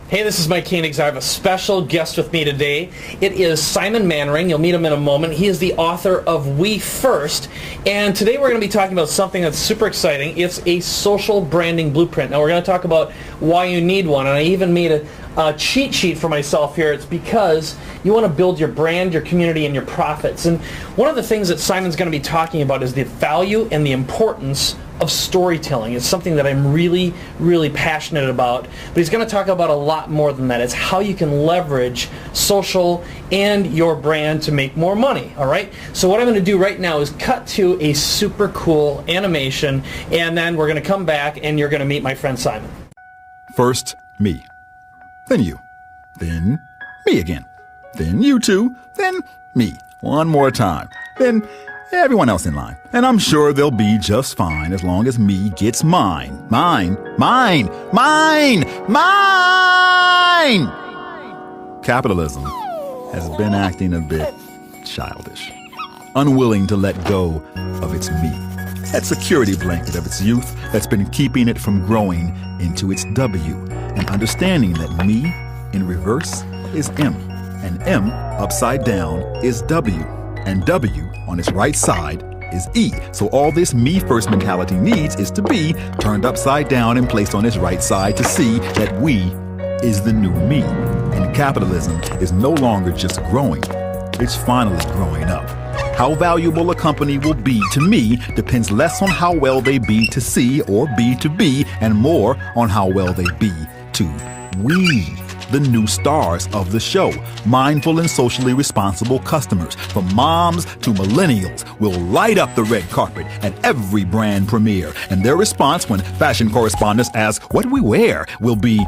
Hey, this is Mike Koenigs. I have a special guest with me today. It is Simon Mainwaring. You'll meet him in a moment. He is the author of We First. And today we're going to be talking about something that's super exciting. It's a social branding blueprint. Now we're going to talk about why you need one. And I even made a cheat sheet for myself here. It's because you want to build your brand, your community, and your profits. And one of the things that Simon's going to be talking about is the value and the importance of storytelling. It's something that I'm really, really passionate about. But he's going to talk about a lot more than that. It's how you can leverage social and your brand to make more money. All right? So what I'm going to do right now is cut to a super cool animation, and then we're going to come back and you're going to meet my friend Simon. First, me. Then you. Then me again. Then you two. Then me. One more time. Then everyone else in line. And I'm sure they'll be just fine as long as me gets mine. Mine. Mine. Mine. Mine! Capitalism has been acting a bit childish. Unwilling to let go of its me. That security blanket of its youth that's been keeping it from growing into its W. And understanding that me in reverse is M. And M upside down is W. And W on its right side is E. So all this me first mentality needs is to be turned upside down and placed on its right side to see that we is the new me. And capitalism is no longer just growing. It's finally growing up. How valuable a company will be to me depends less on how well they be to C or B to B, and more on how well they be to we, the new stars of the show. Mindful and socially responsible customers, from moms to millennials, will light up the red carpet at every brand premiere. And their response when fashion correspondents ask, "What do we wear?" will be,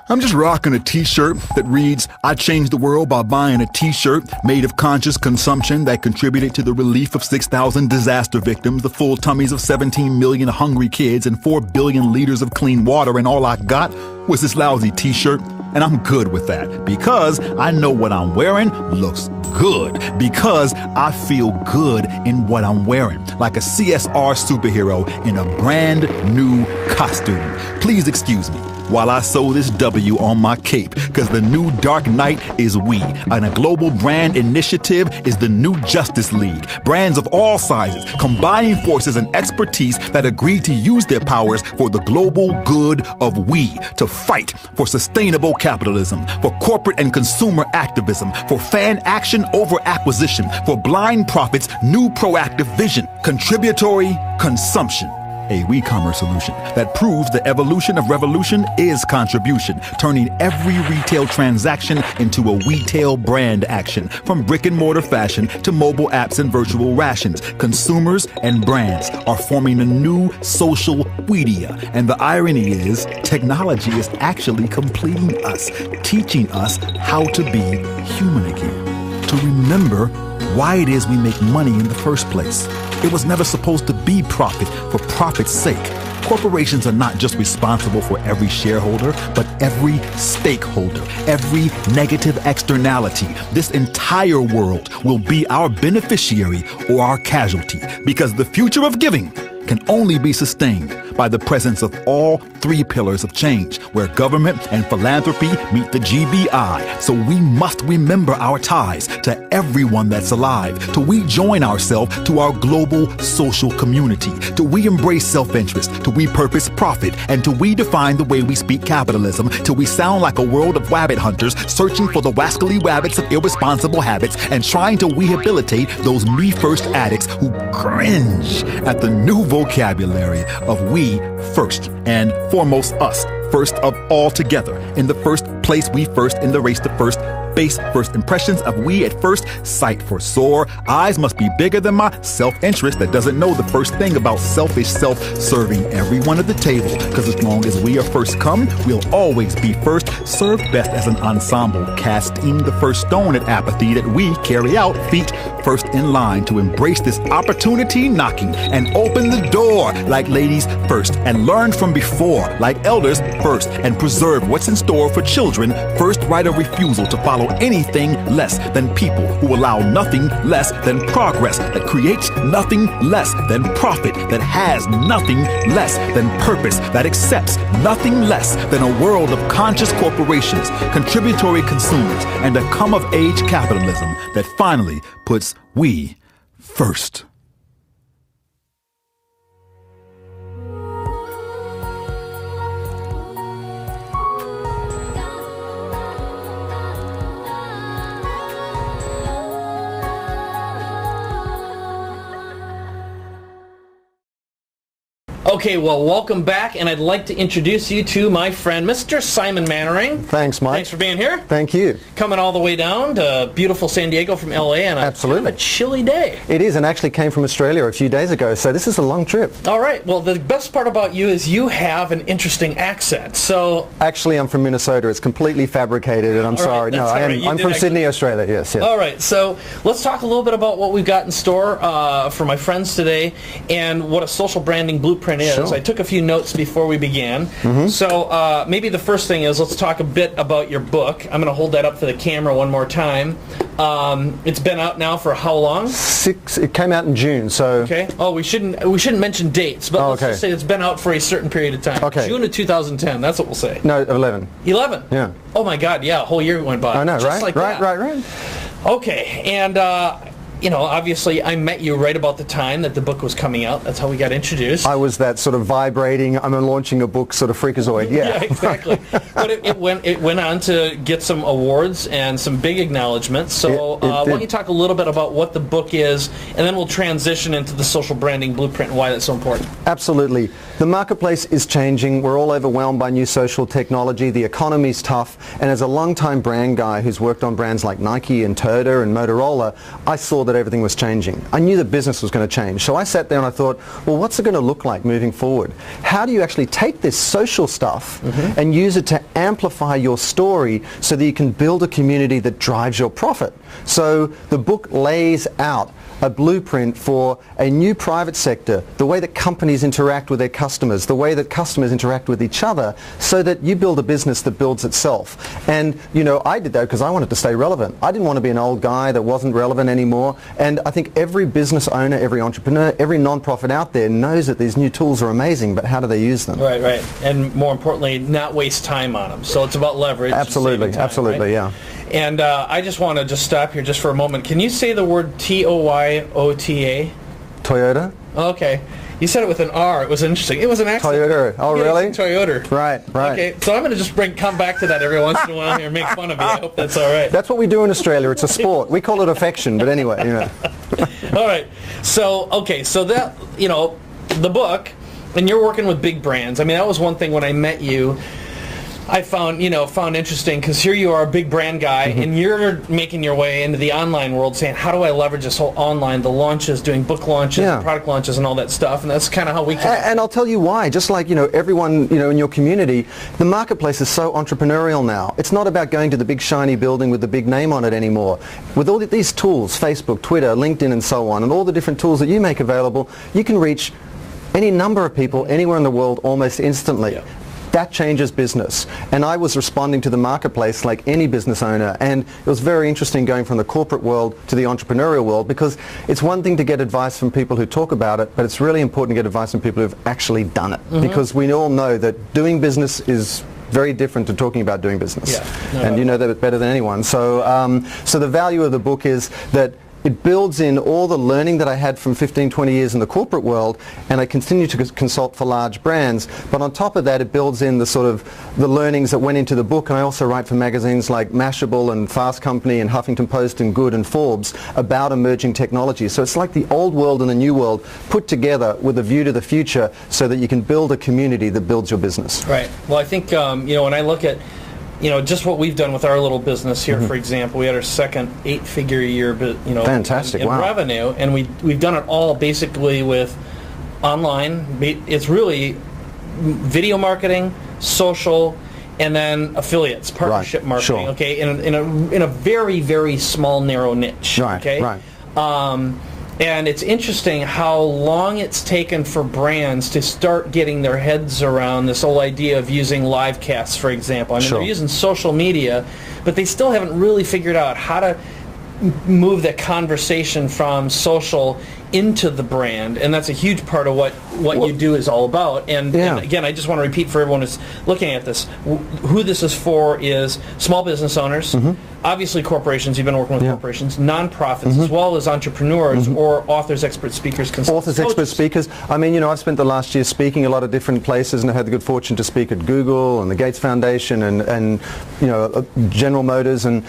"I'm just rocking a t-shirt that reads, I changed the world by buying a t-shirt made of conscious consumption that contributed to the relief of 6,000 disaster victims, the full tummies of 17 million hungry kids, and 4 billion liters of clean water, and all I got was this lousy t-shirt." And I'm good with that because I know what I'm wearing looks good, because I feel good in what I'm wearing, like a CSR superhero in a brand new costume. Please excuse me while I sew this W on my cape, because the new Dark Knight is we, and a global brand initiative is the new Justice League. Brands of all sizes, combining forces and expertise that agree to use their powers for the global good of we, to fight for sustainable capitalism, for corporate and consumer activism, for fan action over acquisition, for blind profits, new proactive vision, contributory consumption. A WeCommerce solution that proves the evolution of revolution is contribution, turning every retail transaction into a retail brand action. From brick and mortar fashion to mobile apps and virtual rations, consumers and brands are forming a new social media. And the irony is, technology is actually completing us, teaching us how to be human again, to remember why it is we make money in the first place. It was never supposed to be profit for profit's sake. Corporations are not just responsible for every shareholder, but every stakeholder, every negative externality. This entire world will be our beneficiary or our casualty, because the future of giving can only be sustained by the presence of all three pillars of change, where government and philanthropy meet the GBI. So we must remember our ties to everyone that's alive, till we join ourselves to our global social community, till we embrace self-interest, till we purpose profit, and till we define the way we speak capitalism, till we sound like a world of rabbit hunters searching for the wascally rabbits of irresponsible habits and trying to rehabilitate those me-first addicts who cringe at the new vocabulary of we first, and foremost us, first of all together. In the first place, we first, in the race to first base, first impressions of we at first sight for sore. Eyes must be bigger than my self-interest that doesn't know the first thing about selfish self-serving everyone at the table. Because as long as we are first come, we'll always be first, served best as an ensemble, casting the first stone at apathy that we carry out, feet first in line to embrace this opportunity knocking and open the door like ladies first, and learn from before like elders first and preserve what's in store for children, first right of refusal to follow anything less than people who allow nothing less than progress, that creates nothing less than profit, that has nothing less than purpose, that accepts nothing less than a world of conscious corporations, contributory consumers, and a come-of-age capitalism that finally puts we first. Okay, well, welcome back, and I'd like to introduce you to my friend, Mr. Simon Mainwaring. Thanks, Mike. Thanks for being here. Thank you. Coming all the way down to beautiful San Diego from LA on Absolutely. Kind of a chilly day. It is, and actually came from Australia a few days ago, so this is a long trip. All right, well, the best part about you is you have an interesting accent, so... Actually, I'm from Minnesota. It's completely fabricated, and I'm sorry. No, I'm from Sydney, Australia, yes. All right, so let's talk a little bit about what we've got in store for my friends today and what a social branding blueprint is. Sure. I took a few notes before we began. So maybe the first thing is let's talk a bit about your book. I'm going to hold that up for the camera one more time. It's been out now for how long? It came out in June, so... Okay. Oh, we shouldn't mention dates, but let's just say it's been out for a certain period of time. Okay. June of 2010, that's what we'll say. No, 11. 11? Yeah. Oh my God, yeah, a whole year went by. I know, just right? Like right, that. right. Okay, and you know, obviously I met you right about the time that the book was coming out. That's how we got introduced. I was that sort of vibrating, I'm launching a book sort of freakazoid, yeah. Yeah, exactly. But it went on to get some awards and some big acknowledgments. So why don't you talk a little bit about what the book is, and then we'll transition into the social branding blueprint and why that's so important. Absolutely. The marketplace is changing. We're all overwhelmed by new social technology. The economy's tough. And as a long-time brand guy who's worked on brands like Nike and Toyota and Motorola, I saw that everything was changing. I knew the business was going to change. So I sat there and I thought, well, what's it going to look like moving forward? How do you actually take this social stuff and use it to amplify your story so that you can build a community that drives your profit? So the book lays out a blueprint for a new private sector, the way that companies interact with their customers, the way that customers interact with each other, so that you build a business that builds itself. And, you know, I did that because I wanted to stay relevant. I didn't want to be an old guy that wasn't relevant anymore. And I think every business owner, every entrepreneur, every non-profit out there knows that these new tools are amazing, but how do they use them? Right, right. And more importantly, not waste time on them. So it's about leverage. Absolutely, time, absolutely, right? yeah. And I just want to just stop here just for a moment. Can you say the word Toyota? Toyota? Okay. You said it with an R. It was interesting. It was an accent. Toyota. Oh, yeah, really? Toyota. Right. Okay, so I'm going to just come back to that every once in a while here and make fun of you. I hope that's all right. That's what we do in Australia. It's a sport. We call it affection, but anyway, you know. All right. So, okay, so that, you know, the book, and you're working with big brands. I mean, that was one thing when I met you I found interesting, because here you are, a big brand guy, and you're making your way into the online world saying, how do I leverage this whole online, the launches, doing book launches, and product launches and all that stuff, and that's kind of how we can... And I'll tell you why. Just like, everyone, in your community, the marketplace is so entrepreneurial now. It's not about going to the big shiny building with the big name on it anymore. With all these tools, Facebook, Twitter, LinkedIn, and so on, and all the different tools that you make available, you can reach any number of people anywhere in the world almost instantly. Yeah. That changes business. And I was responding to the marketplace like any business owner, and it was very interesting going from the corporate world to the entrepreneurial world, because it's one thing to get advice from people who talk about it, but it's really important to get advice from people who've actually done it, because we all know that doing business is very different to talking about doing business. Yeah. And you know that better than anyone. So, so the value of the book is that it builds in all the learning that I had from 15, 20 years in the corporate world, and I continue to consult for large brands. But on top of that, it builds in the sort of the learnings that went into the book. And I also write for magazines like Mashable and Fast Company and Huffington Post and Good and Forbes about emerging technology. So it's like the old world and the new world put together with a view to the future, so that you can build a community that builds your business. Right. Well, I think, when I look at just what we've done with our little business here, for example, we had our second 8-figure a year, fantastic, in revenue, and we've done it all basically with online. It's really video marketing, social, and then affiliates, partnership marketing. Okay, in a very, very small, narrow niche. Right. Okay. Right. And it's interesting how long it's taken for brands to start getting their heads around this whole idea of using live casts, for example. I mean, they're using social media, but they still haven't really figured out how to move that conversation from social into the brand, and that's a huge part of what you do is all about. And again, I just want to repeat for everyone who's looking at this, who this is for is small business owners, obviously corporations, you've been working with corporations, nonprofits, as well as entrepreneurs or authors, expert speakers, consultants. Authors, expert speakers. I mean, you know, I've spent the last year speaking a lot of different places, and I had the good fortune to speak at Google and the Gates Foundation and you know, General Motors, and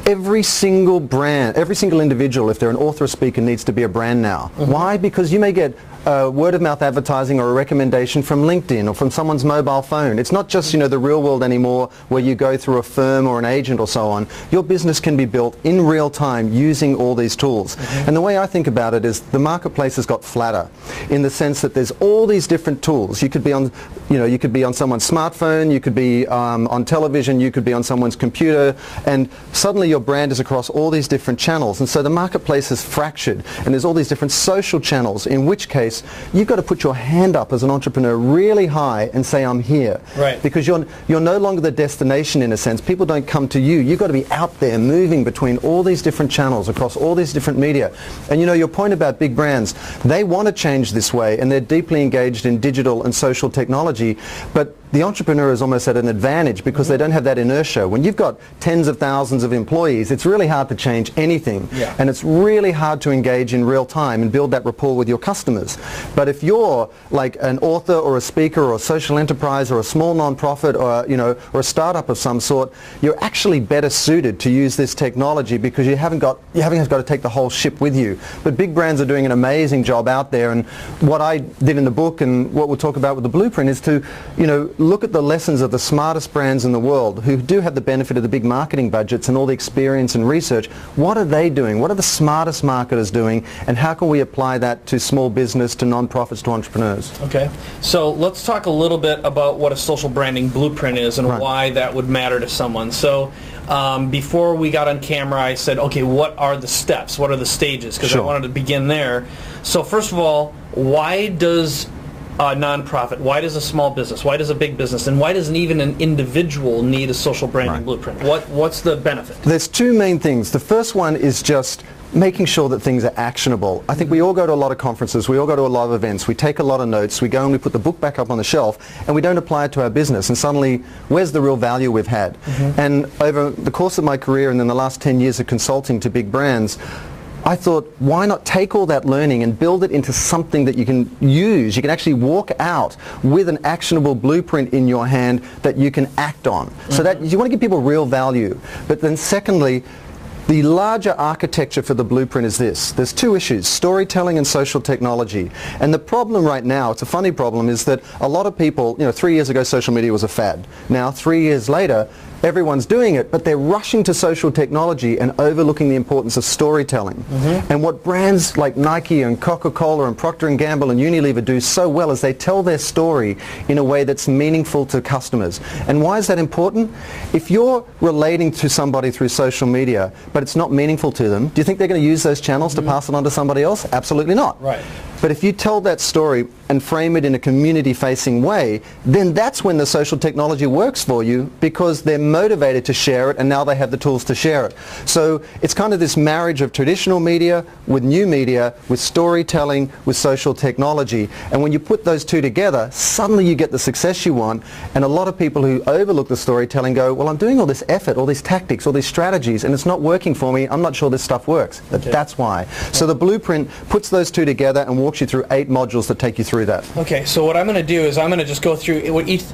every single brand, every single individual, if they're an author or speaker, needs to be a brand now. Why? Because you may get word-of-mouth advertising or a recommendation from LinkedIn or from someone's mobile phone. It's not just, you know, the real world anymore where you go through a firm or an agent or so on. Your business can be built in real time using all these tools. And the way I think about it is the marketplace has got flatter in the sense that there's all these different tools. You could be on, you know, you could be on someone's smartphone, you could be on television, you could be on someone's computer, and suddenly your brand is across all these different channels. And so the marketplace is fractured, and there's all these different social channels, in which case you've got to put your hand up as an entrepreneur really high and say, I'm here. Right. Because you're no longer the destination in a sense. People don't come to you. You've got to be out there moving between all these different channels across all these different media. And you know, your point about big brands, they want to change this way, and they're deeply engaged in digital and social technology, but the entrepreneur is almost at an advantage because they don't have that inertia. When you've got tens of thousands of employees, it's really hard to change anything. And it's really hard to engage in real time and build that rapport with your customers. But if you're like an author or a speaker or a social enterprise or a small non-profit or, you know, or a startup of some sort, you're actually better suited to use this technology because you haven't got to take the whole ship with you. But big brands are doing an amazing job out there, and what I did in the book and what we'll talk about with the blueprint is to, you know, look at the lessons of the smartest brands in the world who do have the benefit of the big marketing budgets and all the experience and research. What are they doing? What are the smartest marketers doing? And how can we apply that to small business, to non-profits, to entrepreneurs? Okay. So let's talk a little bit about what a social branding blueprint is and why that would matter to someone. So before we got on camera, I said, okay, what are the steps? What are the stages? Because I wanted to begin there. So first of all, why does a nonprofit, why does a small business, why does a big business, and why doesn't even an individual need a social branding blueprint? What's the benefit? There's two main things. The first one is just making sure that things are actionable. I think we all go to a lot of conferences, we all go to a lot of events, we take a lot of notes, we go and we put the book back up on the shelf, and we don't apply it to our business, and suddenly, where's the real value we've had? And over the course of my career and in the last 10 years of consulting to big brands, I thought, why not take all that learning and build it into something that you can use? You can actually walk out with an actionable blueprint in your hand that you can act on. So that you want to give people real value. But then secondly, the larger architecture for the blueprint is this. There's two issues, storytelling and social technology. And the problem right now, it's a funny problem, is that a lot of people, you know, 3 years ago social media was a fad. Now, 3 years later, everyone's doing it, but they're rushing to social technology and overlooking the importance of storytelling. And what brands like Nike and Coca-Cola and Procter & Gamble and Unilever do so well is they tell their story in a way that's meaningful to customers. And why is that important? If you're relating to somebody through social media, but it's not meaningful to them, do you think they're going to use those channels to pass it on to somebody else? Absolutely not. But if you tell that story and frame it in a community-facing way, then that's when the social technology works for you because they're motivated to share it and now they have the tools to share it. So it's kind of this marriage of traditional media with new media, with storytelling, with social technology. And when you put those two together, suddenly you get the success you want. And a lot of people who overlook the storytelling go, well, I'm doing all this effort, all these tactics, all these strategies, and it's not working for me. I'm not sure this stuff works. But that's why. So the blueprint puts those two together and walks you through 8 modules that take you through that. Okay, so what I'm going to do is I'm going to just go through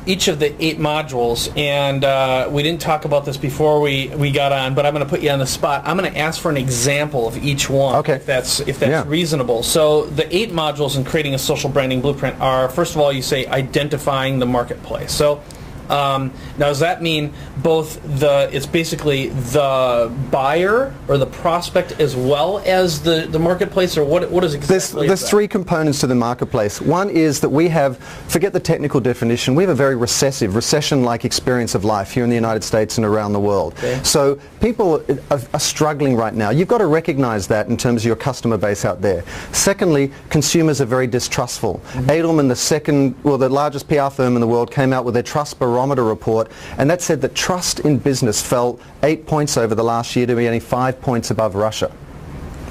each of the 8 modules, and we didn't talk about this before we got on, but I'm going to put you on the spot. I'm going to ask for an example of each one, if that's reasonable. So the 8 modules in creating a social branding blueprint are, first of all, you say identifying the marketplace. So Now, does that mean both it's basically the buyer or the prospect as well as the marketplace, or what is exactly There's three components to the marketplace. One is that we have, forget the technical definition, we have a very recession-like experience of life here in the United States and around the world. Okay. So people are struggling right now. You've got to recognize that in terms of your customer base out there. Secondly, consumers are very distrustful. Edelman, the largest PR firm in the world, came out with their Trust Barometer report, and that said that trust in business fell 8 points over the last year to be only 5 points above Russia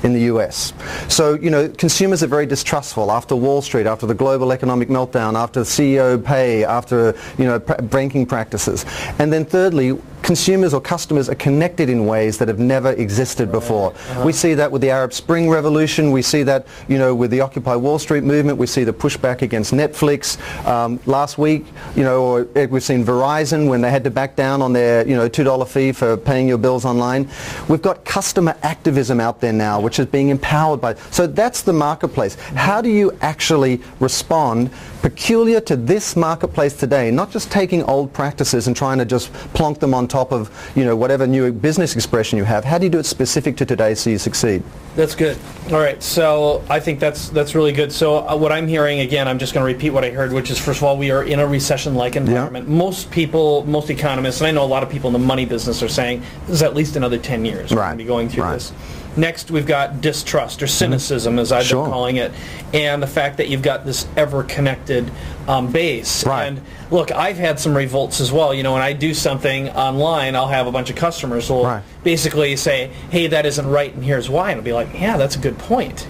in the US. So, consumers are very distrustful after Wall Street, after the global economic meltdown, after CEO pay, after, banking practices. And then thirdly, consumers or customers are connected in ways that have never existed before. We see that with the Arab Spring Revolution. We see that, with the Occupy Wall Street movement. We see the pushback against Netflix. Last week, we've seen Verizon when they had to back down on their, $2 fee for paying your bills online. We've got customer activism out there now, which is being empowered by. So that's the marketplace. How do you actually respond peculiar to this marketplace today, not just taking old practices and trying to just plonk them on top of, whatever new business expression you have? How do you do it specific to today so you succeed? That's good. All right, so I think that's really good. So what I'm hearing, again, I'm just going to repeat what I heard, which is, first of all, we are in a recession-like environment. Yeah. Most economists, and I know a lot of people in the money business, are saying this is at least another 10 years we're going to be going through this. Next, we've got distrust or cynicism, as I've been calling it, and the fact that you've got this ever-connected base. Right. And look, I've had some revolts as well. When I do something online, I'll have a bunch of customers who will basically say, hey, that isn't right, and here's why. And I'll be like, yeah, that's a good point.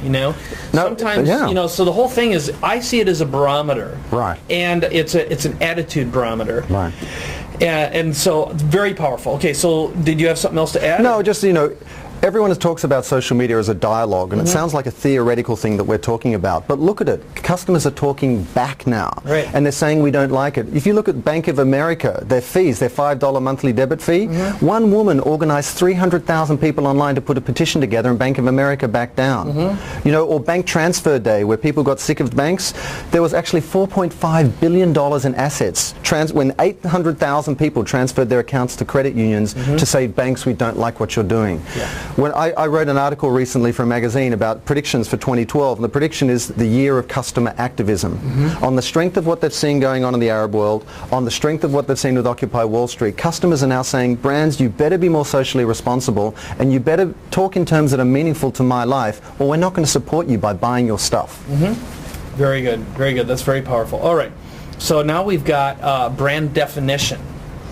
Sometimes, so the whole thing is, I see it as a barometer. Right. And it's an attitude barometer. Right. And so, it's very powerful. Okay, so did you have something else to add? No, just, everyone talks about social media as a dialogue, and it sounds like a theoretical thing that we're talking about. But look at it. Customers are talking back now. Right. And they're saying we don't like it. If you look at Bank of America, their fees, their $5 monthly debit fee, one woman organized 300,000 people online to put a petition together, and Bank of America backed down. Or Bank Transfer Day, where people got sick of banks, there was actually $4.5 billion in assets when 800,000 people transferred their accounts to credit unions to say, banks, we don't like what you're doing. Yeah. When I wrote an article recently for a magazine about predictions for 2012, and the prediction is the year of customer activism. On the strength of what they've seen going on in the Arab world, on the strength of what they've seen with Occupy Wall Street, customers are now saying, brands, you better be more socially responsible, and you better talk in terms that are meaningful to my life, or we're not going to support you by buying your stuff. Very good. Very good. That's very powerful. All right. So now we've got brand definition.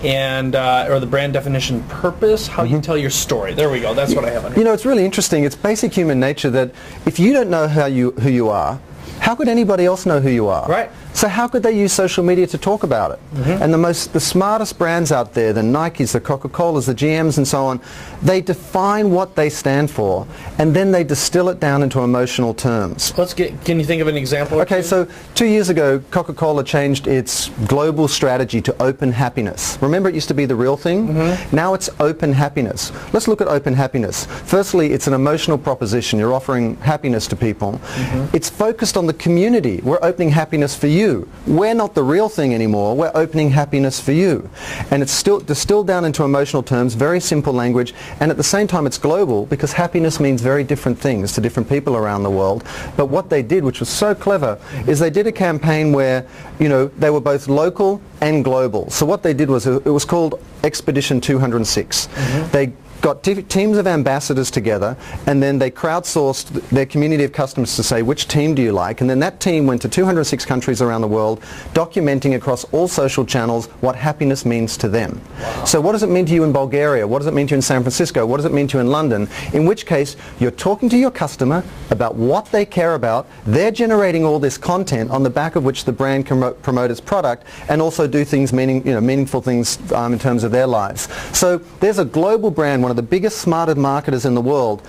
And or the brand definition purpose, how you tell your story. There we go. That's what I have on here. It's really interesting. It's basic human nature that if you don't know who you are, how could anybody else know who you are? Right. So how could they use social media to talk about it? And the smartest brands out there, the Nikes, the Coca-Colas, the GMs and so on, they define what they stand for, and then they distill it down into emotional terms. Can you think of an example? Okay, so 2 years ago, Coca-Cola changed its global strategy to open happiness. Remember, it used to be the real thing? Now it's open happiness. Let's look at open happiness. Firstly, it's an emotional proposition. You're offering happiness to people. It's focused on the community. We're opening happiness for you. We're not the real thing anymore. We're opening happiness for you. And it's still distilled down into emotional terms, very simple language, and at the same time it's global, because happiness means very different things to different people around the world. But what they did, which was so clever, is they did a campaign where, they were both local and global. So what they did was, it was called Expedition 206. They got teams of ambassadors together, and then they crowdsourced their community of customers to say, which team do you like? And then that team went to 206 countries around the world, documenting across all social channels what happiness means to them. Wow. So what does it mean to you in Bulgaria? What does it mean to you in San Francisco? What does it mean to you in London? In which case, you're talking to your customer about what they care about. They're generating all this content on the back of which the brand can promote its product, and also do things meaningful things in terms of their lives. So there's a global brand, one of the biggest, smartest marketers in the world,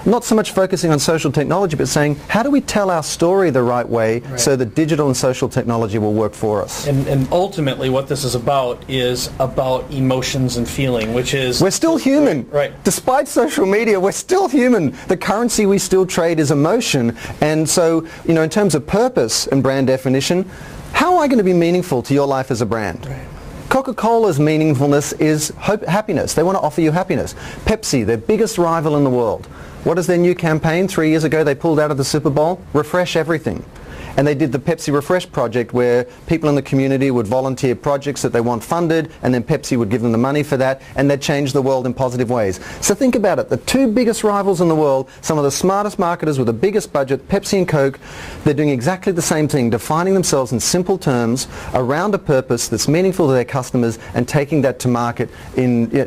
not so much focusing on social technology, but saying, how do we tell our story the right way so that digital and social technology will work for us? And ultimately what this is about emotions and feeling, which is... We're still human. Right. Despite social media, we're still human. The currency we still trade is emotion. And so, in terms of purpose and brand definition, how am I going to be meaningful to your life as a brand? Right. Coca-Cola's meaningfulness is happiness. They want to offer you happiness. Pepsi, their biggest rival in the world. What is their new campaign? 3 years ago they pulled out of the Super Bowl. Refresh everything. And they did the Pepsi Refresh project where people in the community would volunteer projects that they want funded, and then Pepsi would give them the money for that, and they'd change the world in positive ways. So think about it. The two biggest rivals in the world, some of the smartest marketers with the biggest budget, Pepsi and Coke, they're doing exactly the same thing, defining themselves in simple terms around a purpose that's meaningful to their customers and taking that to market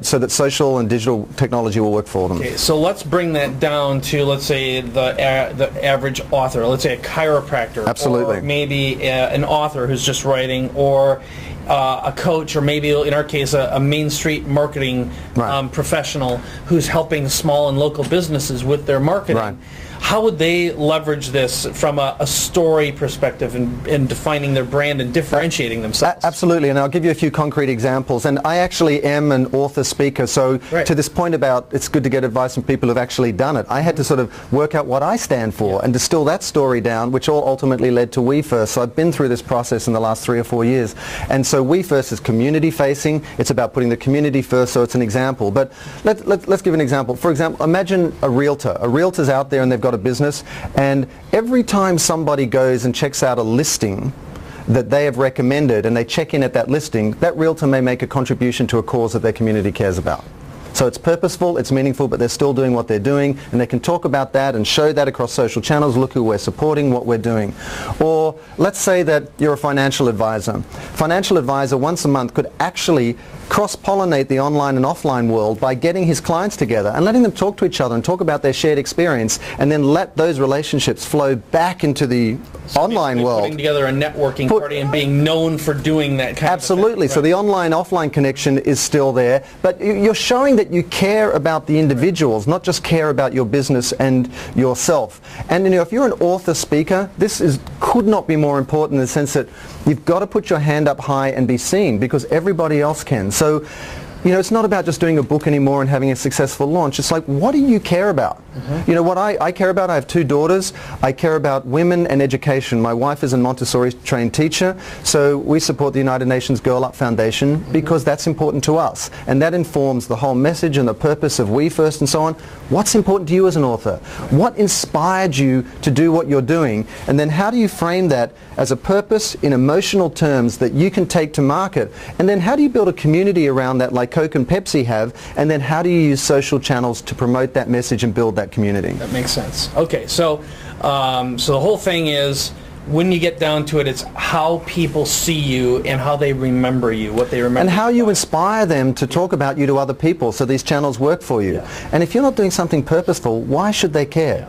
so that social and digital technology will work for them. Okay, so let's bring that down to, let's say, the average author, let's say a chiropractor. Absolutely. Or maybe an author who's just writing, or a coach, or maybe in our case a Main Street marketing professional who's helping small and local businesses with their marketing. Right. How would they leverage this from a story perspective in defining their brand and differentiating themselves? Absolutely, and I'll give you a few concrete examples. And I actually am an author speaker, so to this point about it's good to get advice from people who've actually done it, I had to sort of work out what I stand for and distill that story down, which all ultimately led to We First. So I've been through this process in the last 3 or 4 years. And so We First is community facing. It's about putting the community first, so it's an example. But let's give an example. For example, imagine a realtor. A realtor's out there and they've got a business, and every time somebody goes and checks out a listing that they have recommended and they check in at that listing, that realtor may make a contribution to a cause that their community cares about. So it's purposeful, it's meaningful, but they're still doing what they're doing, and they can talk about that and show that across social channels. Look who we're supporting, what we're doing. Or let's say that you're a financial advisor. Financial advisor once a month could actually cross-pollinate the online and offline world by getting his clients together and letting them talk to each other and talk about their shared experience, and then let those relationships flow back into the online world. Putting together a networking party and being known for doing that kind Absolutely. of thing. So the online-offline connection is still there, but you're showing that you care about the individuals, not just care about your business and yourself. And if you're an author speaker, this could not be more important in the sense that you've got to put your hand up high and be seen, because everybody else can. So, it's not about just doing a book anymore and having a successful launch. It's like, what do you care about? What I care about, I have 2 daughters. I care about women and education. My wife is a Montessori trained teacher, so we support the United Nations Girl Up Foundation because that's important to us. And that informs the whole message and the purpose of We First and so on. What's important to you as an author? What inspired you to do what you're doing? And then how do you frame that as a purpose in emotional terms that you can take to market? And then how do you build a community around that like Coke and Pepsi have? And then how do you use social channels to promote that message and build that community? That makes sense. Okay, so the whole thing is, when you get down to it, it's how people see you and how they remember you, what they remember. And how you inspire them to talk about you to other people so these channels work for you. And if you're not doing something purposeful, why should they care?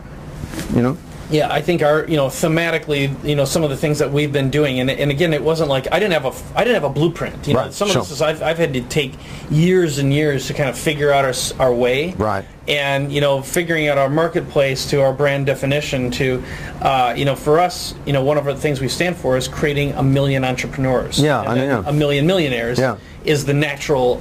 Yeah, I think our, thematically, some of the things that we've been doing, and again, it wasn't like I didn't have a blueprint. Some of this is I've had to take years and years to kind of figure out our way. Right. And figuring out our marketplace to our brand definition to, for us, one of the things we stand for is creating 1 million entrepreneurs. Yeah, and then 1 million millionaires is the natural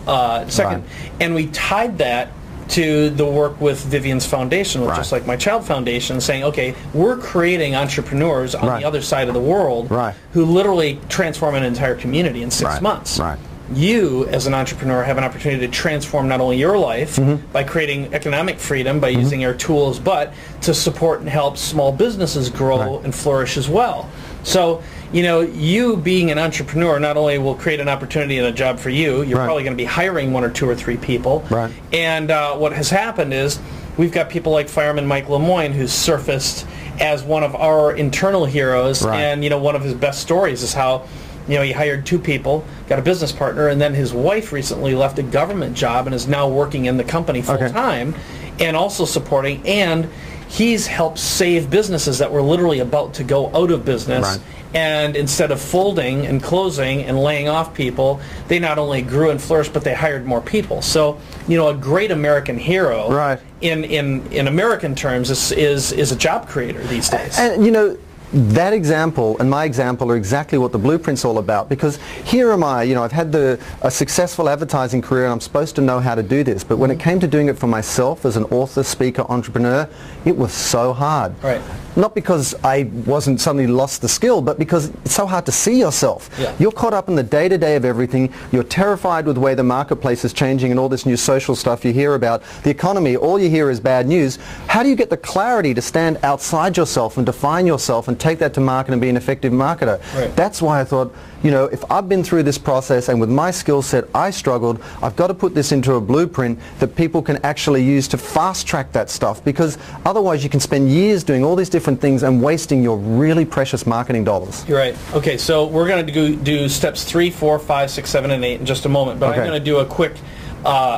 second. Right. And we tied that to the work with Vivian's foundation, which is like My Child Foundation, saying, okay, we're creating entrepreneurs on the other side of the world who literally transform an entire community in 6 months. Right. You, as an entrepreneur, have an opportunity to transform not only your life by creating economic freedom by using our tools, but to support and help small businesses grow and flourish as well. So, you being an entrepreneur not only will create an opportunity and a job for you, you're probably going to be hiring 1 or 2 or 3 people. Right. And what has happened is we've got people like Fireman Mike Lemoyne, who's surfaced as one of our internal heroes. And, one of his best stories is how he hired 2 people, got a business partner, and then his wife recently left a government job and is now working in the company full time and also supporting. And he's helped save businesses that were literally about to go out of business. Right. And instead of folding and closing and laying off people, they not only grew and flourished, but they hired more people. So, a great American hero in American terms is a job creator these days. And, that example and my example are exactly what the blueprint's all about, because here am I, I've had a successful advertising career and I'm supposed to know how to do this, but when it came to doing it for myself as an author, speaker, entrepreneur, it was so hard. Right. Not because I wasn't suddenly lost the skill, but because it's so hard to see yourself. Yeah. You're caught up in the day-to-day of everything. You're terrified with the way the marketplace is changing and all this new social stuff you hear about. The economy, all you hear is bad news. How do you get the clarity to stand outside yourself and define yourself and take that to market and be an effective marketer? Right. That's why I thought, if I've been through this process and with my skill set I struggled, I've got to put this into a blueprint that people can actually use to fast track that stuff, because otherwise you can spend years doing all these different things and wasting your really precious marketing dollars. You're right. Okay, so we're going to do steps 3, 4, 5, 6, 7, and 8 in just a moment, but Okay. I'm going to do a quick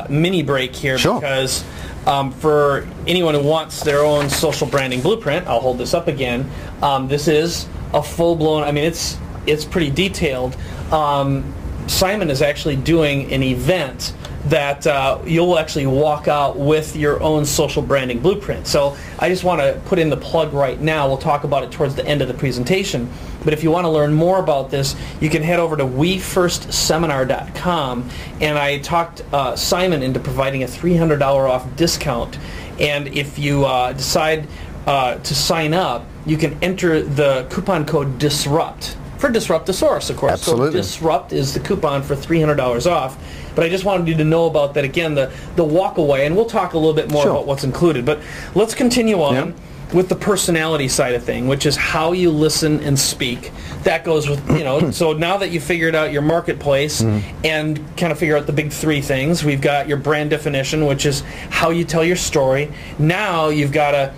mini break here. Sure. Because for anyone who wants their own social branding blueprint, I'll hold this up again. This is a full-blown, it's pretty detailed. Simon is actually doing an event that you'll actually walk out with your own social branding blueprint. So I just want to put in the plug right now. We'll talk about it towards the end of the presentation. But if you want to learn more about this, you can head over to WeFirstSeminar.com. And I talked Simon into providing a $300 off discount. And if you decide to sign up, you can enter the coupon code DISRUPT. For Disruptosaurus, of course. Absolutely. So Disrupt is the coupon for $300 off. But I just wanted you to know about that, again, the walk away, and we'll talk a little bit more Sure. about what's included. But let's continue on Yeah. with the personality side of thing, which is how you listen and speak. That goes with, so now that you figured out your marketplace and kind of figure out the big 3 things, we've got your brand definition, which is how you tell your story. Now you've got to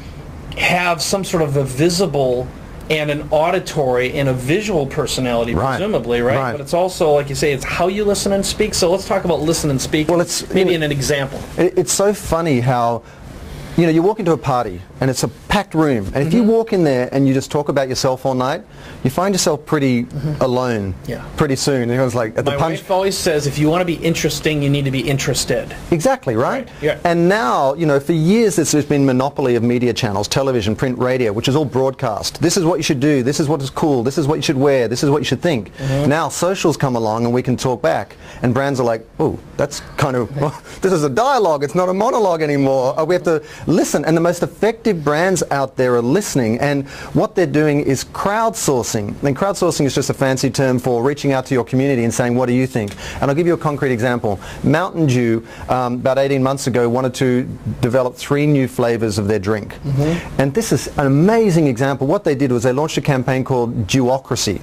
have some sort of a visible and an auditory and a visual personality, Right. presumably, right? Right. But it's also, like you say, it's how you listen and speak. So let's talk about listen and speak. Well, it's maybe in an example. It's so funny how, you walk into a party and it's a packed room, and if you walk in there and you just talk about yourself all night, you find yourself pretty alone. Yeah. Pretty soon. It was like at My the punch. wife always says, if you want to be interesting, you need to be interested. Exactly, right? Yeah. And now, for years there's been monopoly of media channels, television, print, radio, which is all broadcast. This is what you should do, this is what is cool, this is what you should wear, this is what you should think. Now socials come along and we can talk back, and brands are like, oh, that's kind of, this is a dialogue, it's not a monologue anymore. We have to listen, and the most effective brands out there are listening, and what they're doing is crowdsourcing. And crowdsourcing is just a fancy term for reaching out to your community and saying, what do you think? And I'll give you a concrete example. Mountain Dew, about 18 months ago, wanted to develop 3 new flavors of their drink. And this is an amazing example. What they did was they launched a campaign called Dewocracy.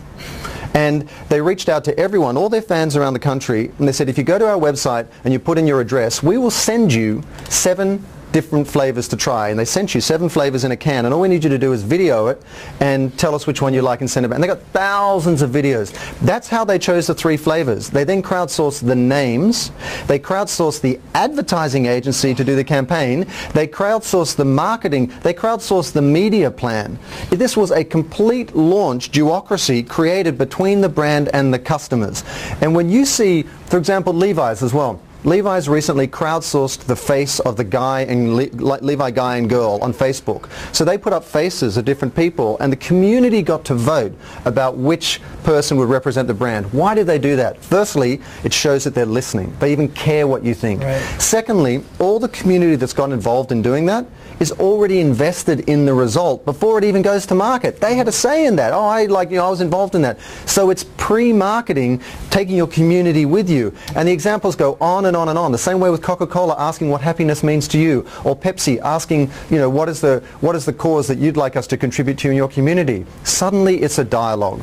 And they reached out to everyone, all their fans around the country, and they said, if you go to our website and you put in your address, we will send you 7 different flavors to try. And they sent you 7 flavors in a can, and all we need you to do is video it and tell us which one you like and send it back. And they got thousands of videos. That's how they chose the 3 flavors. They then crowdsourced the names, they crowdsourced the advertising agency to do the campaign, they crowdsourced the marketing, they crowdsourced the media plan. This was a complete launch, Dewocracy, created between the brand and the customers. And when you see, for example, Levi's as well, Levi's recently crowdsourced the face of the guy and Levi guy and girl on Facebook. So they put up faces of different people, and the community got to vote about which person would represent the brand. Why did they do that? Firstly, it shows that they're listening. They even care what you think. Right. Secondly, all the community that's got involved in doing that is already invested in the result before it even goes to market. They had a say in that. Oh, I was involved in that. So it's pre-marketing, taking your community with you. And the examples go on and on and on. The same way with Coca-Cola asking what happiness means to you, or Pepsi asking, what is the cause that you'd like us to contribute to in your community. Suddenly it's a dialogue.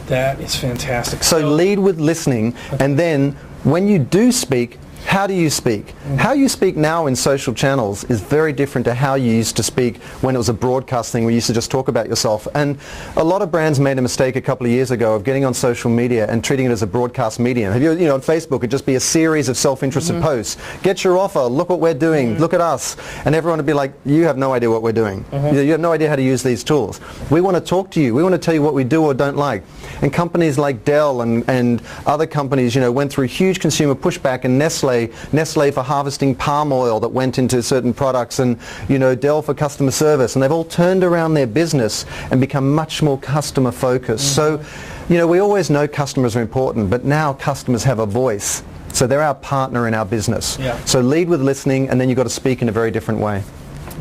That is fantastic. So lead with listening, and then when you do speak, how do you speak? How you speak now in social channels is very different to how you used to speak when it was a broadcast thing where you used to just talk about yourself. And a lot of brands made a mistake a couple of years ago of getting on social media and treating it as a broadcast medium. On Facebook, it'd just be a series of self-interested posts. Get your offer, look what we're doing, look at us. And everyone would be like, you have no idea what we're doing. You have no idea how to use these tools. We want to talk to you. We want to tell you what we do or don't like. And companies like Dell and other companies, went through huge consumer pushback, and Nestle Nestle for harvesting palm oil that went into certain products, and Dell for customer service, and they've all turned around their business and become much more customer focused. So we always know customers are important, but now customers have a voice. So they're our partner in our business. Yeah. So lead with listening, and then you've got to speak in a very different way.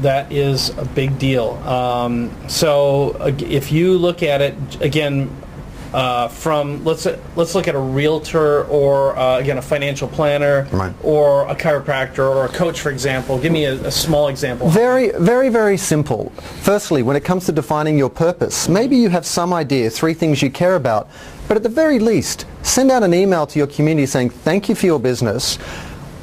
That is a big deal. So if you look at it again, from let's look at a realtor, or again a financial planner, right, or a chiropractor, or a coach, for example. Give me a small example. Very, very, very simple. Firstly, when it comes to defining your purpose, maybe you have some idea, 3 things you care about, but at the very least, send out an email to your community saying, thank you for your business.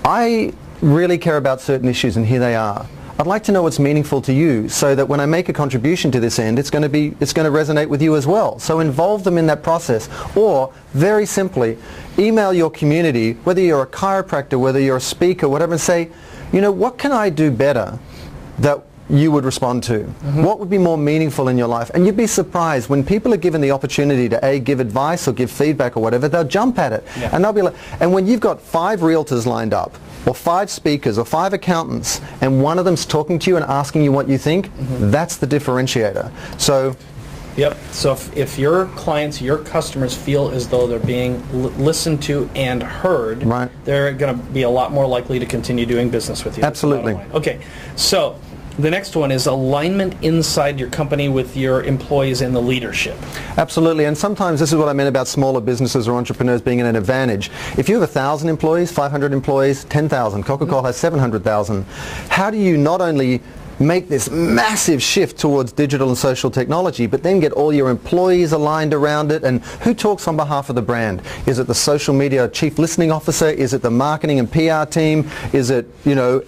I really care about certain issues, and here they are. I'd like to know what's meaningful to you, so that when I make a contribution to this end, it's going to resonate with you as well. So involve them in that process. Or, very simply, email your community, whether you're a chiropractor, whether you're a speaker, whatever, and say, what can I do better that you would respond to? What would be more meaningful in your life? And you'd be surprised when people are given the opportunity to give advice or give feedback or whatever, they'll jump at it. Yeah. And they'll be like, and when you've got 5 realtors lined up, or 5 speakers, or 5 accountants, and one of them's talking to you and asking you what you think, that's the differentiator. So, yep. So if your clients, your customers feel as though they're being listened to and heard, right, they're going to be a lot more likely to continue doing business with you. Absolutely. Okay. So the next one is alignment inside your company with your employees and the leadership. Absolutely, and sometimes this is what I meant about smaller businesses or entrepreneurs being at an advantage. If you have 1,000 employees, 500 employees, 10,000, Coca-Cola has 700,000, how do you not only make this massive shift towards digital and social technology, but then get all your employees aligned around it? And who talks on behalf of the brand? Is it the social media chief listening officer? Is it the marketing and PR team? Is it,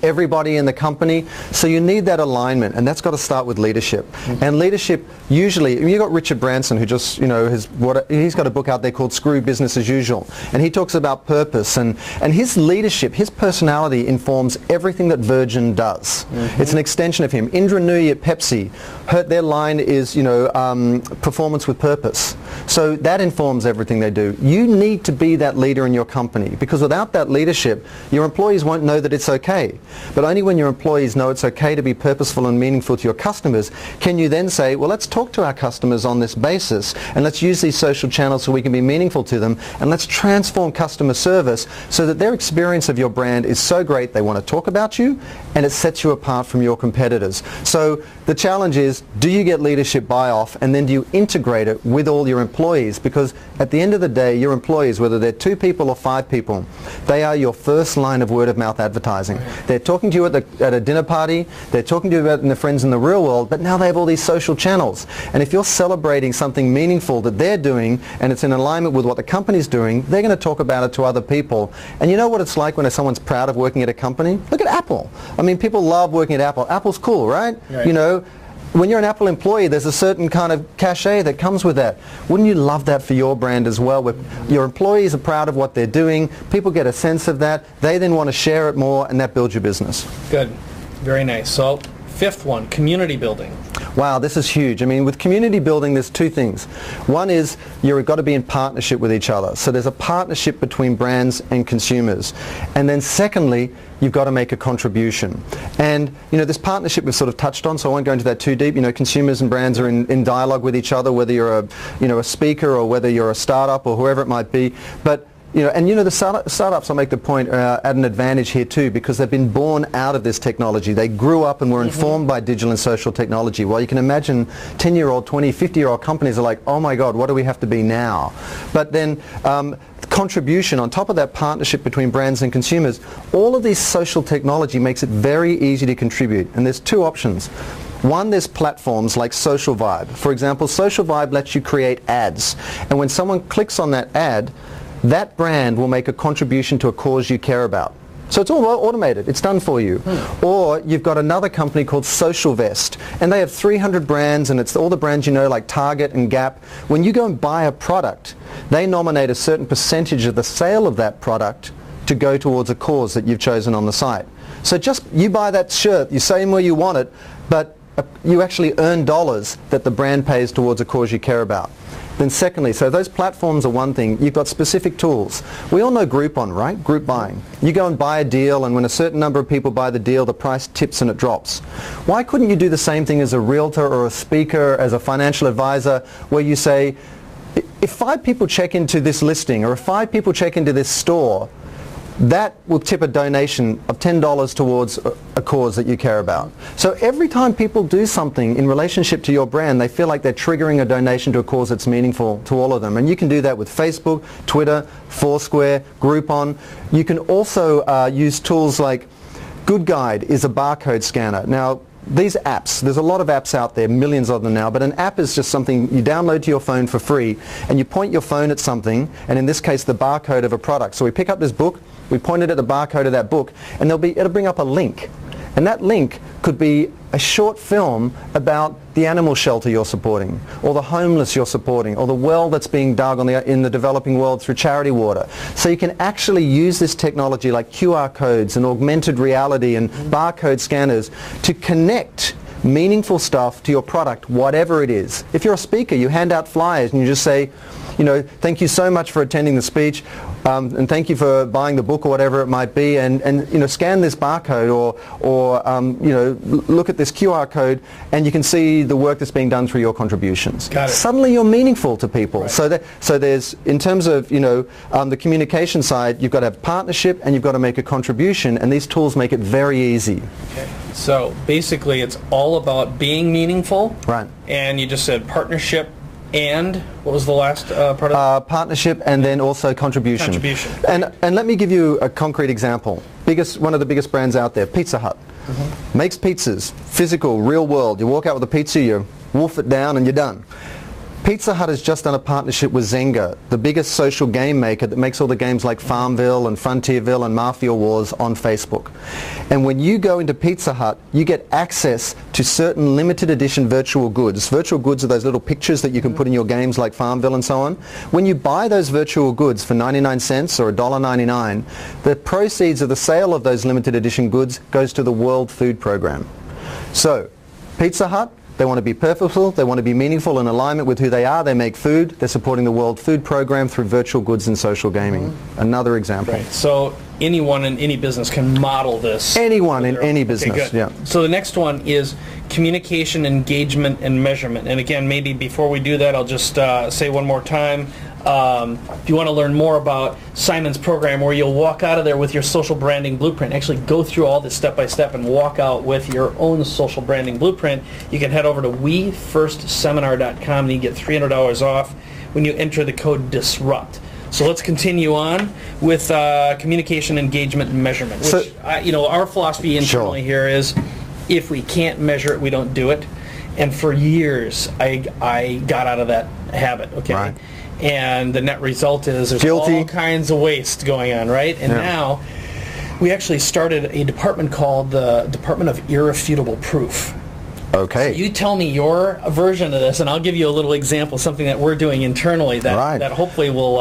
everybody in the company? So you need that alignment, and that's got to start with leadership. And leadership, usually, you got Richard Branson, who just, he's got a book out there called Screw Business as Usual, and he talks about purpose, and his leadership, his personality informs everything that Virgin does. It's an extension of him. Indra Nooyi at Pepsi, their line is, performance with purpose. So that informs everything they do. You need to be that leader in your company, because without that leadership, your employees won't know that it's okay. But only when your employees know it's okay to be purposeful and meaningful to your customers, can you then say, well, let's talk to our customers on this basis, and let's use these social channels so we can be meaningful to them, and let's transform customer service so that their experience of your brand is so great they want to talk about you, and it sets you apart from your competitors. So the challenge is, do you get leadership buy-off, and then do you integrate it with all your employees? Because at the end of the day, your employees, whether they're 2 people or 5 people, they are your first line of word-of-mouth advertising. They're talking to you at a dinner party, they're talking to you about their friends in the real world, but now they have all these social channels. And if you're celebrating something meaningful that they're doing, and it's in alignment with what the company's doing, they're going to talk about it to other people. And you know what it's like when someone's proud of working at a company? Look at Apple. I mean, people love working at Apple. Apple's cool, right? When you're an Apple employee, there's a certain kind of cachet that comes with that. Wouldn't you love that for your brand as well, where your employees are proud of what they're doing, people get a sense of that, they then want to share it more, and that builds your business. Good. Very nice. So, 5th one, community building. Wow, this is huge. I mean, with community building, there's 2 things. One is you've got to be in partnership with each other. So there's a partnership between brands and consumers. And then secondly, you've got to make a contribution. And, this partnership we've sort of touched on, so I won't go into that too deep. Consumers and brands are in dialogue with each other, whether you're a speaker or whether you're a startup or whoever it might be. But the startups, I'll make the point, are at an advantage here too, because they've been born out of this technology. They grew up and were informed by digital and social technology. Well, you can imagine 10-year-old, 20, 50-year-old companies are like, oh my God, what do we have to be now? But then contribution on top of that partnership between brands and consumers, all of this social technology makes it very easy to contribute. And there's 2 options. One, there's platforms like Social Vibe. For example, Social Vibe lets you create ads. And when someone clicks on that ad, that brand will make a contribution to a cause you care about. So it's all automated. It's done for you. Or you've got another company called Social Vest, and they have 300 brands, and it's all the brands like Target and Gap. When you go and buy a product, they nominate a certain percentage of the sale of that product to go towards a cause that you've chosen on the site. So you buy that shirt, you say where you want it, but you actually earn dollars that the brand pays towards a cause you care about. Then secondly, so those platforms are one thing. You've got specific tools. We all know Groupon, right? Group buying. You go and buy a deal, and when a certain number of people buy the deal, the price tips and it drops. Why couldn't you do the same thing as a realtor or a speaker, as a financial advisor, where you say, if 5 people check into this listing, or if 5 people check into this store, that will tip a donation of $10 towards a cause that you care about. So every time people do something in relationship to your brand, they feel like they're triggering a donation to a cause that's meaningful to all of them. And you can do that with Facebook, Twitter, Foursquare, Groupon. You can also use tools like Good Guide is a barcode scanner. Now, these apps, there's a lot of apps out there, millions of them now, but an app is just something you download to your phone for free, and you point your phone at something, and in this case the barcode of a product. So we pick up this book, we point it at the barcode of that book, and it'll bring up a link. And that link could be a short film about the animal shelter you're supporting, or the homeless you're supporting, or the well that's being dug in the developing world through charity water. So you can actually use this technology like QR codes and augmented reality and barcode scanners to connect meaningful stuff to your product, whatever it is. If you're a speaker, you hand out flyers and you just say, you know, thank you so much for attending the speech, and thank you for buying the book or whatever it might be, and you know, scan this barcode or you know, look at this QR code, and you can see the work that's being done through your contributions. Got it. Suddenly you're meaningful to people. Right. So there's, in terms of, you know, the communication side, you've got to have partnership and you've got to make a contribution, and these tools make it very easy. Okay. So basically it's all about being meaningful. Right. And you just said partnership, and what was the last part of that? Partnership, and then also contribution. Contribution. And let me give you a concrete example. One of the biggest brands out there, Pizza Hut. Makes pizzas, physical, real world. You walk out with a pizza, you wolf it down, and you're done. Pizza Hut has just done a partnership with Zynga, the biggest social game maker that makes all the games like Farmville and Frontierville and Mafia Wars on Facebook. And when you go into Pizza Hut, you get access to certain limited edition virtual goods. Virtual goods are those little pictures that you can put in your games like Farmville and so on. When you buy those virtual goods for 99 cents or $1.99, the proceeds of the sale of those limited edition goods goes to the World Food Program. So, Pizza Hut, they want to be purposeful, they want to be meaningful in alignment with who they are, they make food, they're supporting the World Food Program through virtual goods and social gaming. Another example. Right. So anyone in any business can model this. Anyone in any business, okay, yeah. So the next one is communication, engagement, and measurement. And again, maybe before we do that, I'll just say one more time. If you want to learn more about Simon's program, where you'll walk out of there with your social branding blueprint, actually go through all this step by step and walk out with your own social branding blueprint, you can head over to wefirstseminar.com and you get $300 off when you enter the code DISRUPT. So let's continue on with communication, engagement, and measurement. Which, you know, our philosophy internally here is, if we can't measure it, we don't do it. And for years, I got out of that habit. Okay. Right. And the net result is there's all kinds of waste going on, right? And now we actually started a department called the Department of Irrefutable Proof. Okay. So you tell me your version of this, and I'll give you a little example, something that we're doing internally that hopefully will...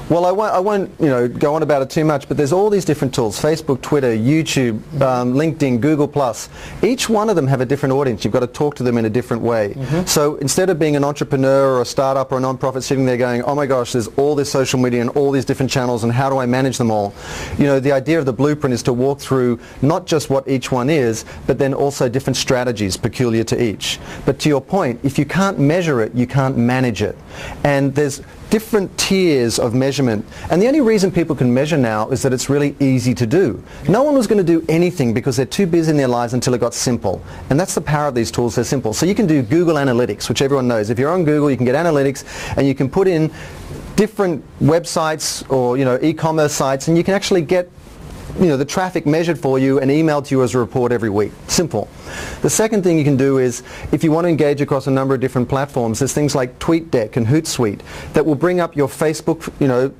Well, I won't you know, go on about it too much, but there's all these different tools: Facebook, Twitter, YouTube, LinkedIn, Google+. Each one of them have a different audience. You've got to talk to them in a different way. So instead of being an entrepreneur or a startup or a non-profit sitting there going, oh my gosh, there's all this social media and all these different channels, and how do I manage them all? You know, the idea of the blueprint is to walk through not just what each one is, but then also different strategies peculiar to each. But to your point, if you can't measure it, you can't manage it. And there's different tiers of measurement, and the only reason people can measure now is that it's really easy to do. No one was going to do anything because they're too busy in their lives until it got simple, and that's the power of these tools. They're simple. So you can do Google Analytics, which everyone knows. If you're on Google, you can get analytics, and you can put in different websites or, you know, e-commerce sites, and you can actually get, you know, the traffic measured for you and emailed to you as a report every week. Simple. The second thing you can do is, if you want to engage across a number of different platforms, there's things like TweetDeck and Hootsuite that will bring up your Facebook, you know,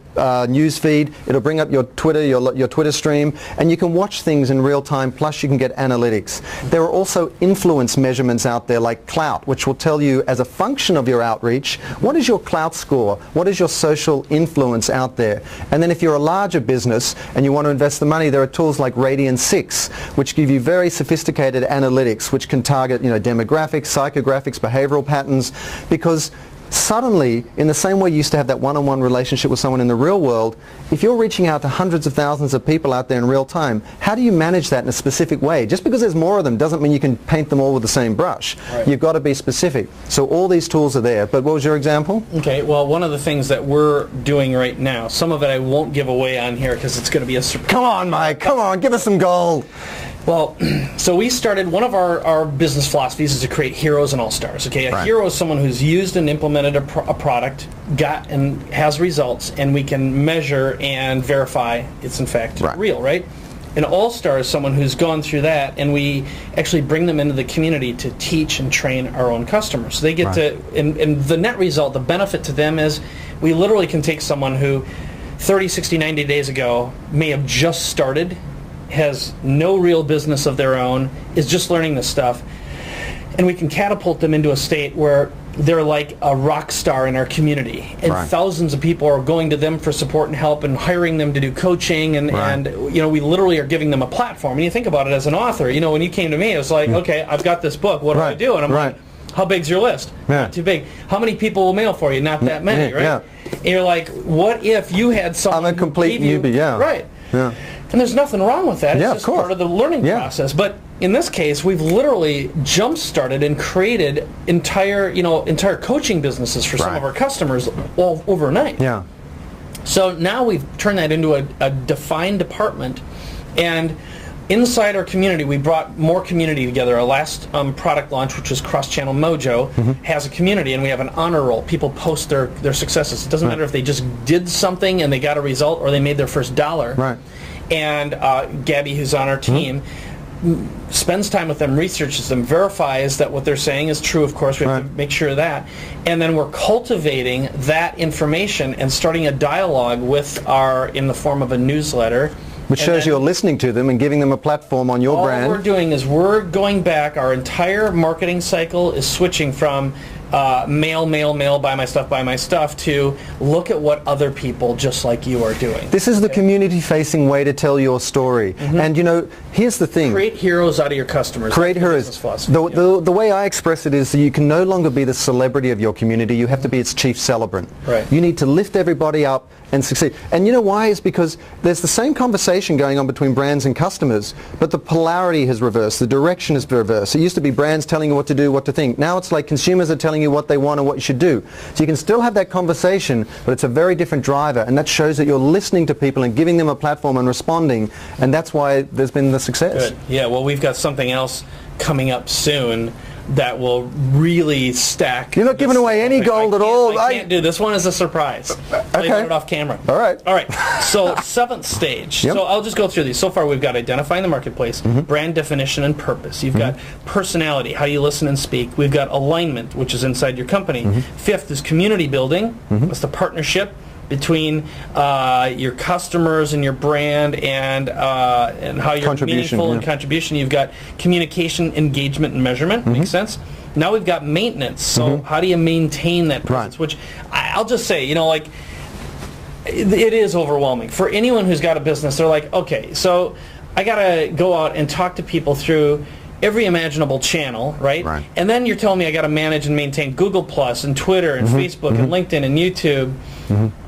news feed. It'll bring up your Twitter, your Twitter stream, and you can watch things in real time, plus you can get analytics. There are also influence measurements out there like Clout, which will tell you, as a function of your outreach, what is your Clout score? What is your social influence out there? And then if you're a larger business and you want to invest the money, there are tools like Radian 6, which give you very sophisticated analytics, which can target, you know, demographics, psychographics, behavioral patterns, because suddenly, in the same way you used to have that one-on-one relationship with someone in the real world, if you're reaching out to hundreds of thousands of people out there in real time, how do you manage that in a specific way? Just because there's more of them doesn't mean you can paint them all with the same brush. Right. You've got to be specific. So all these tools are there. But what was your example? Okay, well, one of the things that we're doing right now, some of it I won't give away on here because it's going to be a surprise. Come on, Mike. Come on. Give us some gold. Well, so we started, one of our business philosophies is to create heroes and all-stars. Okay, a hero is someone who's used and implemented a product, got and has results, and we can measure and verify it's in fact real, right? An all-star is someone who's gone through that, and we actually bring them into the community to teach and train our own customers. So they get to, and the net result, the benefit to them is we literally can take someone who 30, 60, 90 days ago may have just started, has no real business of their own, is just learning this stuff, and we can catapult them into a state where they're like a rock star in our community, and thousands of people are going to them for support and help and hiring them to do coaching, and you know, we literally are giving them a platform. And you think about it as an author, you know, when you came to me, it was like, okay, I've got this book, what do I do? And I'm like, how big's your list? Not too big. How many people will mail for you? Not that many, right? And you're like, what if you had someone I'm a complete newbie, right. And there's nothing wrong with that. It's just part of the learning process. But in this case, we've literally jump-started and created entire coaching businesses for some of our customers all overnight. So now we've turned that into a defined department, and inside our community, we brought more community together. Our last product launch, which was Cross-Channel Mojo, has a community, and we have an honor roll. People post their successes. It doesn't matter if they just did something and they got a result, or they made their first $1. And Gabby, who's on our team, spends time with them, researches them, verifies that what they're saying is true. Of course, we have to make sure of that. And then we're cultivating that information and starting a dialogue with in the form of a newsletter. Which shows you're listening to them and giving them a platform on your brand. All we're doing is we're going back. Our entire marketing cycle is switching from mail, buy my stuff, to look at what other people just like you are doing. This is the community-facing way to tell your story. And you know, here's the thing. Create heroes out of your customers. Create heroes. The way I express it is that you can no longer be the celebrity of your community. You have to be its chief celebrant. You need to lift everybody up and succeed. And you know why? It's because there's the same conversation going on between brands and customers, but the polarity has reversed. The direction is reversed. It used to be brands telling you what to do, what to think. Now it's like consumers are telling you what they want and what you should do. So you can still have that conversation, but it's a very different driver, and that shows that you're listening to people and giving them a platform and responding, and that's why there's been the success. Good. Yeah, well, we've got something else coming up soon that will really stack. You're not giving away any gold at all. I can't do this one as a surprise. Okay. Put it off camera. All right. So 7th stage. So I'll just go through these. So far we've got identifying the marketplace, brand definition and purpose. You've got personality, how you listen and speak. We've got alignment, which is inside your company. 5th is community building. That's the partnership between your customers and your brand, and how you're meaningful and contribution. You've got communication, engagement, and measurement. Makes sense. Now we've got maintenance. So how do you maintain that presence? Which I'll just say, you know, like, it is overwhelming. For anyone who's got a business, they're like, okay, so I got to go out and talk to people through every imaginable channel, right? And then you're telling me I got to manage and maintain Google Plus and Twitter and Facebook and LinkedIn and YouTube.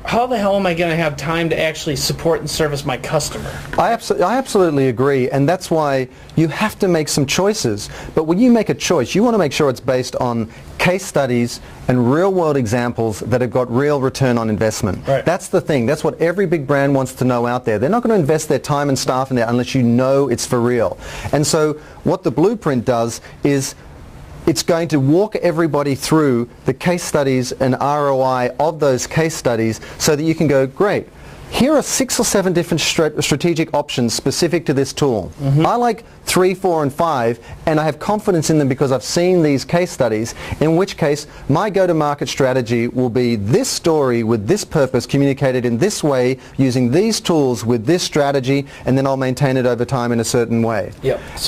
How the hell am I going to have time to actually support and service my customer? I absolutely agree, and that's why you have to make some choices. But when you make a choice, you want to make sure it's based on case studies and real-world examples that have got real return on investment. That's the thing. That's what every big brand wants to know out there. They're not going to invest their time and staff in there unless you know it's for real. And so what the blueprint does is it's going to walk everybody through the case studies and ROI of those case studies so that you can go, great, here are 6 or 7 different strategic options specific to this tool. I like 3, 4, and 5, and I have confidence in them because I've seen these case studies, in which case my go-to-market strategy will be this story with this purpose communicated in this way using these tools with this strategy, and then I'll maintain it over time in a certain way.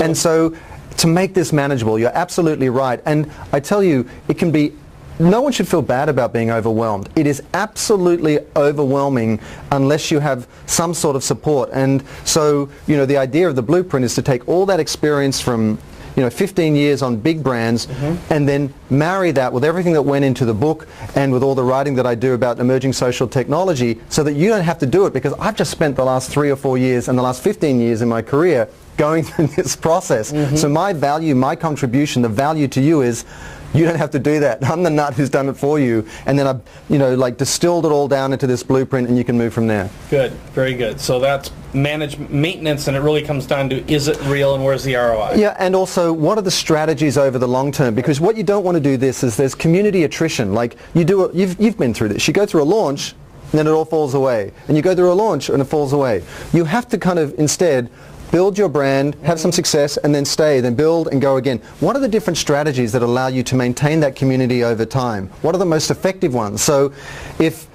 And so to make this manageable, you're absolutely right. And I tell you, it can be, no one should feel bad about being overwhelmed. It is absolutely overwhelming unless you have some sort of support. And so, you know, the idea of the blueprint is to take all that experience from 15 years on big brands, and then marry that with everything that went into the book and with all the writing that I do about emerging social technology, so that you don't have to do it, because I've just spent the last 3 or 4 years and the last 15 years in my career going through this process. So my value, my contribution, the value to you is you don't have to do that. I'm the nut who's done it for you, and then I've distilled it all down into this blueprint, and you can move from there. Good, very good. So that's maintenance, and it really comes down to, is it real and where's the ROI? Yeah, and also what are the strategies over the long term? Because what you don't want to do this is there's community attrition. Like you've been through this. You go through a launch, and then it all falls away, and you go through a launch and it falls away. You have to kind of instead build your brand, have some success, and then stay, then build and go again. What are the different strategies that allow you to maintain that community over time? What are the most effective ones? So if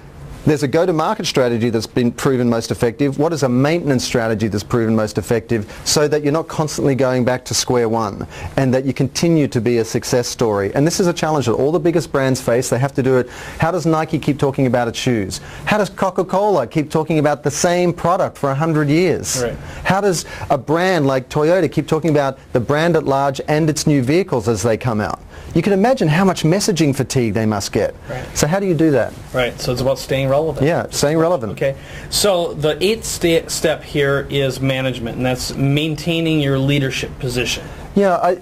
there's a go-to-market strategy that's been proven most effective, what is a maintenance strategy that's proven most effective, so that you're not constantly going back to square one, and that you continue to be a success story? And this is a challenge that all the biggest brands face. They have to do it. How does Nike keep talking about its shoes? How does Coca-Cola keep talking about the same product for 100 years? Right. How does a brand like Toyota keep talking about the brand at large and its new vehicles as they come out? You can imagine how much messaging fatigue they must get. Right. So how do you do that? Right, so it's about staying relevant. Yeah, staying relevant. Okay, so the 8th step here is management, and that's maintaining your leadership position. Yeah,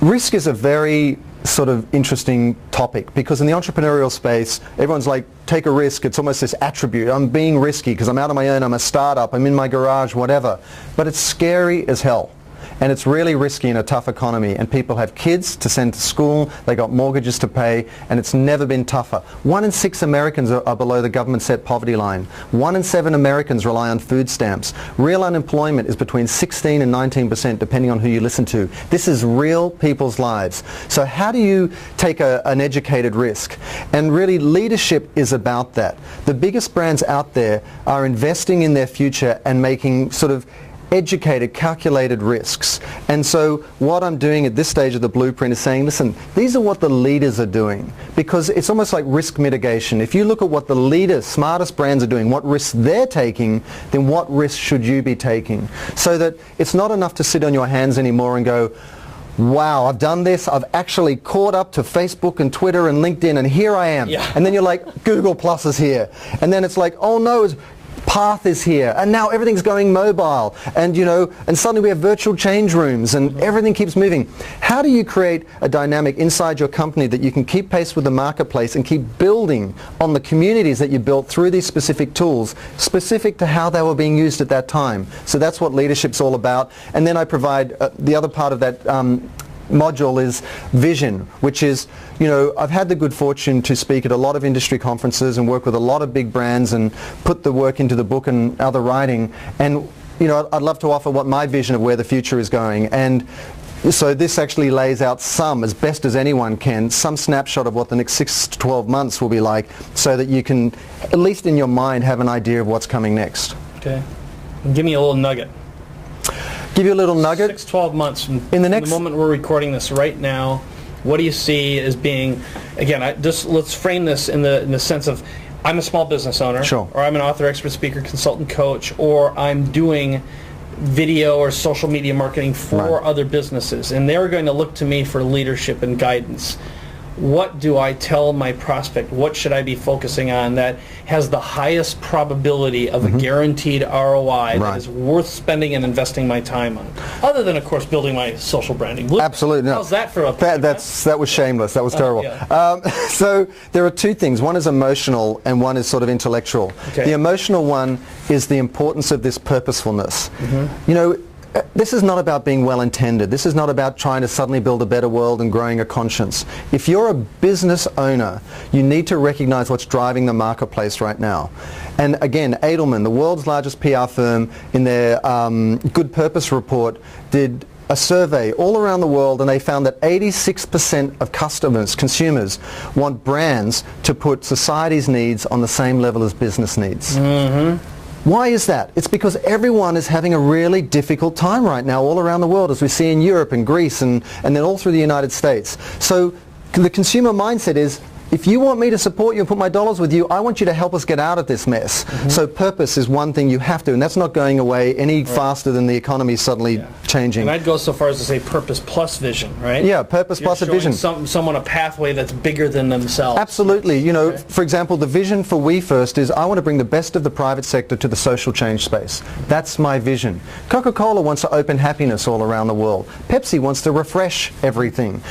risk is a very sort of interesting topic, because in the entrepreneurial space, everyone's like, take a risk. It's almost this attribute. I'm being risky because I'm out on my own, I'm a startup, I'm in my garage, whatever. But it's scary as hell. And it's really risky in a tough economy, and people have kids to send to school, they got mortgages to pay, and it's never been tougher. 1 in 6 Americans are below the government set poverty line. 1 in 7 Americans rely on food stamps. Real unemployment is between 16 and 19%, depending on who you listen to. This is real people's lives. So how do you take an educated risk? And really, leadership is about that. The biggest brands out there are investing in their future and making sort of educated, calculated risks. And so what I'm doing at this stage of the blueprint is saying, listen, these are what the leaders are doing, because it's almost like risk mitigation. If you look at what the leaders, smartest brands are doing, what risks they're taking, then what risks should you be taking? So that it's not enough to sit on your hands anymore and go, wow, I've done this, I've actually caught up to Facebook and Twitter and LinkedIn, and here I am. Yeah. And then you're like, Google Plus is here. And then it's like, oh no, Path is here, and now everything's going mobile, and and suddenly we have virtual change rooms, and everything keeps moving. How do you create a dynamic inside your company that you can keep pace with the marketplace and keep building on the communities that you built through these specific tools, specific to how they were being used at that time? So that's what leadership's all about. And then I provide the other part of that module is vision, which is, I've had the good fortune to speak at a lot of industry conferences and work with a lot of big brands and put the work into the book and other writing. And, I'd love to offer what my vision of where the future is going. And so this actually lays out as best as anyone can, some snapshot of what the next 6 to 12 months will be like, so that you can, at least in your mind, have an idea of what's coming next. Okay. Give me a little nugget. Give you a little nugget. 6, 12 months from in the moment we're recording this right now. What do you see as being, again, let's frame this in the sense of, I'm a small business owner, sure, or I'm an author, expert, speaker, consultant, coach, or I'm doing video or social media marketing for other businesses, and they're going to look to me for leadership and guidance. What do I tell my prospect? What should I be focusing on that has the highest probability of a guaranteed ROI that is worth spending and investing my time on? Other than, of course, building my social branding. Absolutely. No. How's that for a... That was shameless. That was terrible. Yeah. So there are two things. One is emotional and one is sort of intellectual. Okay. The emotional one is the importance of this purposefulness. This is not about being well-intended. This is not about trying to suddenly build a better world and growing a conscience. If you're a business owner, you need to recognize what's driving the marketplace right now. And again, Edelman, the world's largest PR firm, in their Good Purpose report, did a survey all around the world, and they found that 86% of consumers, want brands to put society's needs on the same level as business needs. Why is that? It's because everyone is having a really difficult time right now all around the world, as we see in Europe and Greece and then all through the United States. So the consumer mindset is, if you want me to support you and put my dollars with you, I want you to help us get out of this mess. So purpose is one thing you have to, and that's not going away any faster than the economy suddenly changing. And I'd go so far as to say purpose plus vision, right? Yeah, purpose plus a vision. Someone a pathway that's bigger than themselves. Absolutely. You know, for example, the vision for We First is I want to bring the best of the private sector to the social change space. That's my vision. Coca-Cola wants to open happiness all around the world. Pepsi wants to refresh everything.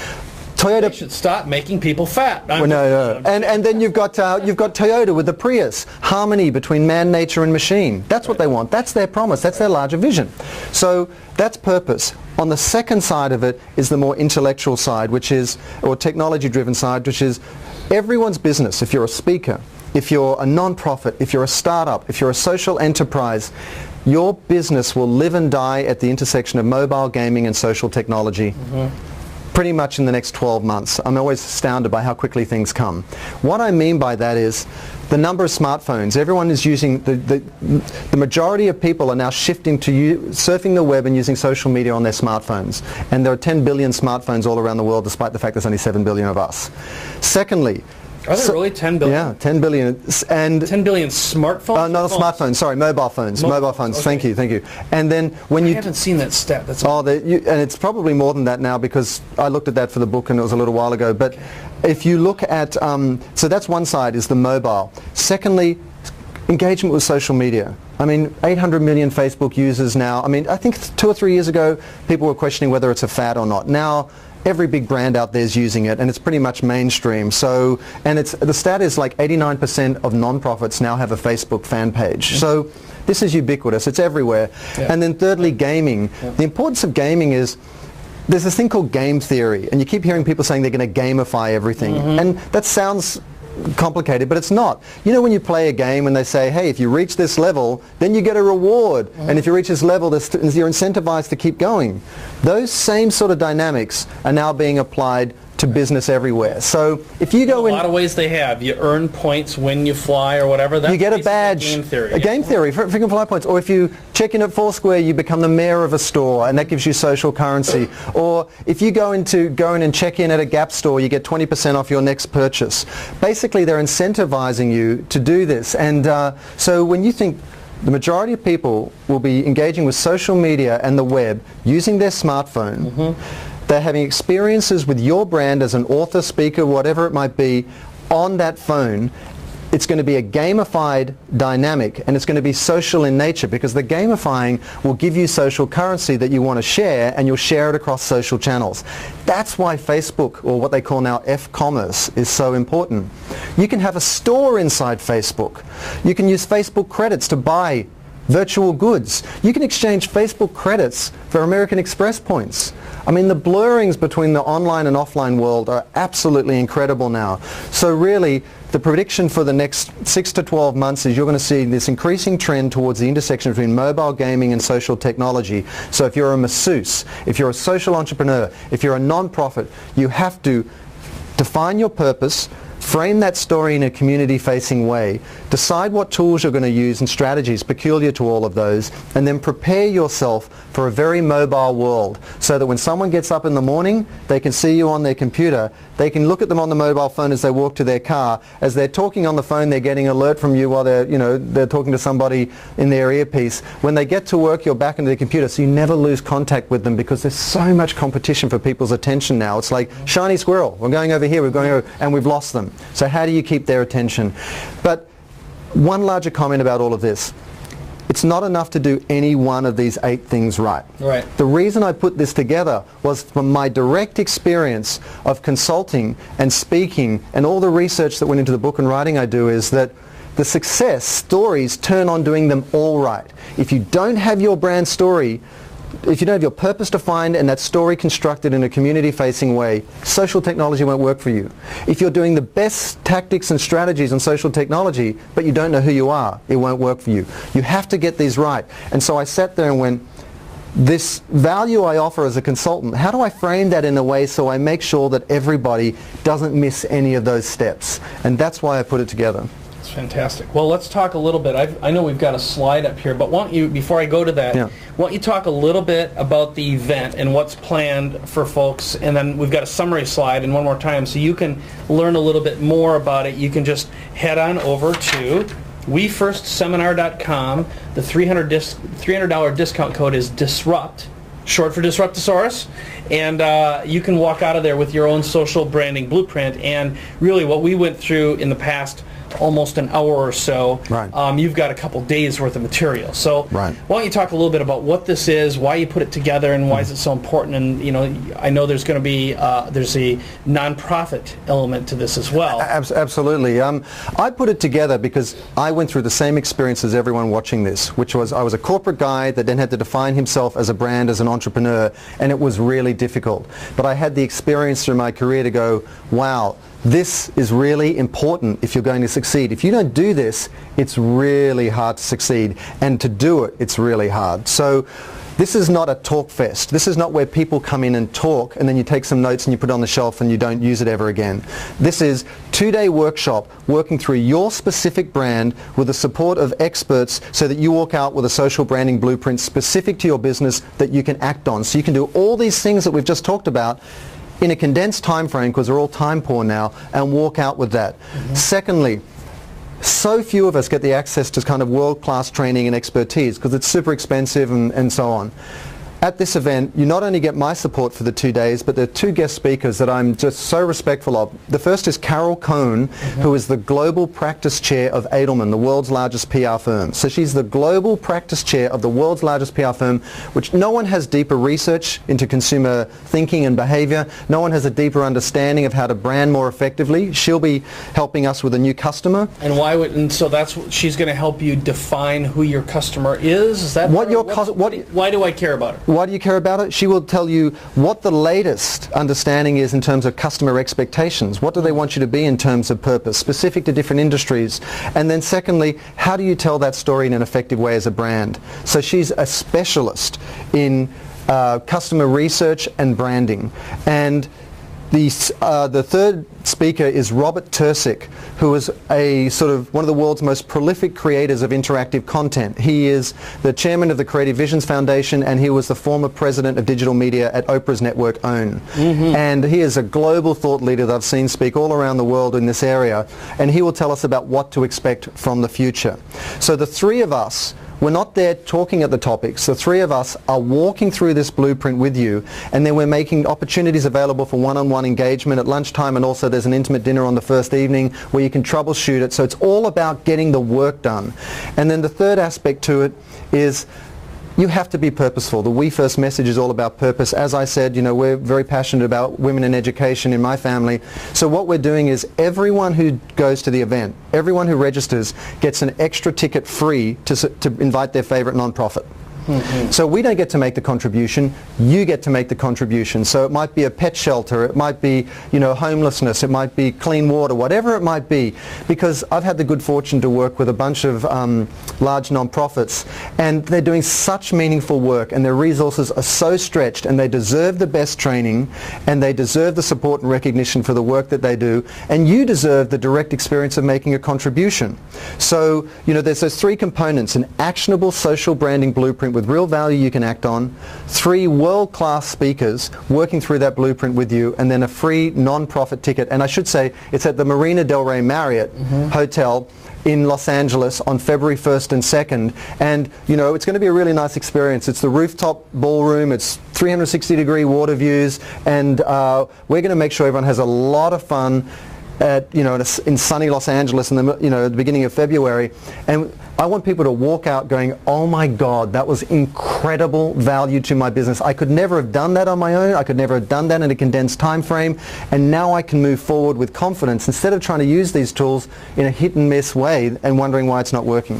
Toyota They should stop making people fat. Well, no. And then you've got Toyota with the Prius. Harmony between man, nature and machine. That's what they want. That's their promise. That's their larger vision. So that's purpose. On the second side of it is the more intellectual side, which is, or technology-driven side, which is everyone's business. If you're a speaker, if you're a non-profit, if you're a startup, if you're a social enterprise, your business will live and die at the intersection of mobile gaming and social technology. Pretty much in the next 12 months. I'm always astounded by how quickly things come. What I mean by that is the number of smartphones. Everyone is using, the majority of people are now shifting to surfing the web and using social media on their smartphones. And there are 10 billion smartphones all around the world, despite the fact there's only 7 billion of us. Secondly, are there really 10 billion? Yeah, 10 billion. And 10 billion smartphones? Not smartphones, sorry, mobile phones. Mobile phones, okay. Thank you. And then when I haven't seen that stat. That's and it's probably more than that now because I looked at that for the book and it was a little while ago. But if you look at, so that's one side is the mobile. Secondly, engagement with social media. I mean, 800 million Facebook users now. I mean, I think 2 or 3 years ago, people were questioning whether it's a fad or not. Now, every big brand out there is using it, and it's pretty much mainstream. So, and the stat is like 89% of non-profits now have a Facebook fan page. So this is ubiquitous. It's everywhere. And then thirdly, gaming. The importance of gaming is there's this thing called game theory, and you keep hearing people saying they're going to gamify everything. And that sounds complicated, but it's not. You know when you play a game and they say, hey, if you reach this level, then you get a reward. And if you reach this level, you're incentivized to keep going. Those same sort of dynamics are now being applied to business everywhere. So if you go in... a lot of ways they have. You earn points when you fly or whatever. That's you get a badge. Game theory. A game theory. Freaking fly points. Or if you check in at Foursquare, you become the mayor of a store, and that gives you social currency. Or if you go in and check in at a Gap store, you get 20% off your next purchase. Basically, they're incentivizing you to do this. And so when you think the majority of people will be engaging with social media and the web using their smartphone, they're having experiences with your brand as an author, speaker, whatever it might be, on that phone. It's going to be a gamified dynamic, and it's going to be social in nature because the gamifying will give you social currency that you want to share, and you'll share it across social channels. That's why Facebook, or what they call now F-commerce, is so important. You can have a store inside Facebook. You can use Facebook credits to buy virtual goods. You can exchange Facebook credits for American Express points. I mean, the blurrings between the online and offline world are absolutely incredible now. So really, the prediction for the next 6 to 12 months is you're going to see this increasing trend towards the intersection between mobile gaming and social technology. So if you're a masseuse, if you're a social entrepreneur, if you're a non-profit, you have to define your purpose, frame that story in a community-facing way, decide what tools you're going to use and strategies peculiar to all of those, and then prepare yourself for a very mobile world so that when someone gets up in the morning, they can see you on their computer, they can look at them on the mobile phone as they walk to their car. As they're talking on the phone, they're getting an alert from you while they're talking to somebody in their earpiece. When they get to work, you're back into the computer, so you never lose contact with them because there's so much competition for people's attention now. It's like shiny squirrel. We're going over here, we're going over, and we've lost them. So how do you keep their attention? But one larger comment about all of this. It's not enough to do any one of these 8 things right. The reason I put this together was from my direct experience of consulting and speaking and all the research that went into the book and writing I do is that the success stories turn on doing them all right. If you don't have your brand story, if you don't have your purpose defined and that story constructed in a community-facing way, social technology won't work for you. If you're doing the best tactics and strategies on social technology, but you don't know who you are, it won't work for you. You have to get these right. And so I sat there and went, this value I offer as a consultant, how do I frame that in a way so I make sure that everybody doesn't miss any of those steps? And that's why I put it together. That's fantastic. Well, let's talk a little bit. I know we've got a slide up here, but why don't you, before I go to that, why don't you talk a little bit about the event and what's planned for folks, and then we've got a summary slide, and one more time, so you can learn a little bit more about it. You can just head on over to WeFirstSeminar.com. The $300 discount code is DISRUPT, short for Disruptosaurus, and you can walk out of there with your own social branding blueprint. And really what we went through in the past almost an hour or so, you've got a couple days worth of material. So why don't you talk a little bit about what this is, why you put it together, and why is it so important? And I know there's going to be there's a nonprofit element to this as well. Absolutely. I put it together because I went through the same experience as everyone watching this, which was I was a corporate guy that then had to define himself as a brand, as an entrepreneur, and it was really difficult. But I had the experience through my career to go, wow, this is really important if you're going to succeed. If you don't do this, it's really hard to succeed. And to do it, it's really hard. So this is not a talk fest. This is not where people come in and talk and then you take some notes and you put it on the shelf and you don't use it ever again. This is 2-day workshop working through your specific brand with the support of experts so that you walk out with a social branding blueprint specific to your business that you can act on. So you can do all these things that we've just talked about in a condensed time frame, because we're all time poor now, and walk out with that. Secondly, so few of us get the access to kind of world-class training and expertise because it's super expensive and so on. At this event, you not only get my support for the 2 days, but there are 2 guest speakers that I'm just so respectful of. The first is Carol Cohn, who is the Global Practice Chair of Edelman, the world's largest PR firm. So she's the Global Practice Chair of the world's largest PR firm, which no one has deeper research into consumer thinking and behavior. No one has a deeper understanding of how to brand more effectively. She'll be helping us with a new customer. And so that's she's going to help you define who your customer is? Is that why do I care about her? Why do you care about it? She will tell you what the latest understanding is in terms of customer expectations. What do they want you to be in terms of purpose, specific to different industries? And then secondly, how do you tell that story in an effective way as a brand? So she's a specialist in customer research and branding. And the third speaker is Robert Tersick, who is one of the world's most prolific creators of interactive content. He is the chairman of the Creative Visions Foundation, and he was the former president of digital media at Oprah's network OWN. And he is a global thought leader that I've seen speak all around the world in this area, and he will tell us about what to expect from the future. So the 3 of us, we're not there talking at the topics. The 3 of us are walking through this blueprint with you, and then we're making opportunities available for one-on-one engagement at lunchtime, and also there's an intimate dinner on the first evening where you can troubleshoot it. So it's all about getting the work done. And then the third aspect to it is you have to be purposeful. The We First message is all about purpose. As I said, we're very passionate about women in education in my family. So what we're doing is everyone who goes to the event, everyone who registers gets an extra ticket free to invite their favorite nonprofit. So we don't get to make the contribution, you get to make the contribution. So it might be a pet shelter, it might be homelessness, it might be clean water, whatever it might be. Because I've had the good fortune to work with a bunch of large nonprofits, and they're doing such meaningful work, and their resources are so stretched, and they deserve the best training, and they deserve the support and recognition for the work that they do, and you deserve the direct experience of making a contribution. So there's those 3 components: an actionable social branding blueprint with real value you can act on, 3 world-class speakers working through that blueprint with you, and then a free non-profit ticket. And I should say it's at the Marina Del Rey Marriott Hotel in Los Angeles on February 1st and 2nd. And it's going to be a really nice experience. It's the rooftop ballroom, it's 360-degree water views, and we're going to make sure everyone has a lot of fun in sunny Los Angeles in the beginning of February. And I want people to walk out going, oh my God, that was incredible value to my business. I could never have done that on my own. I could never have done that in a condensed time frame. And now I can move forward with confidence instead of trying to use these tools in a hit and miss way and wondering why it's not working.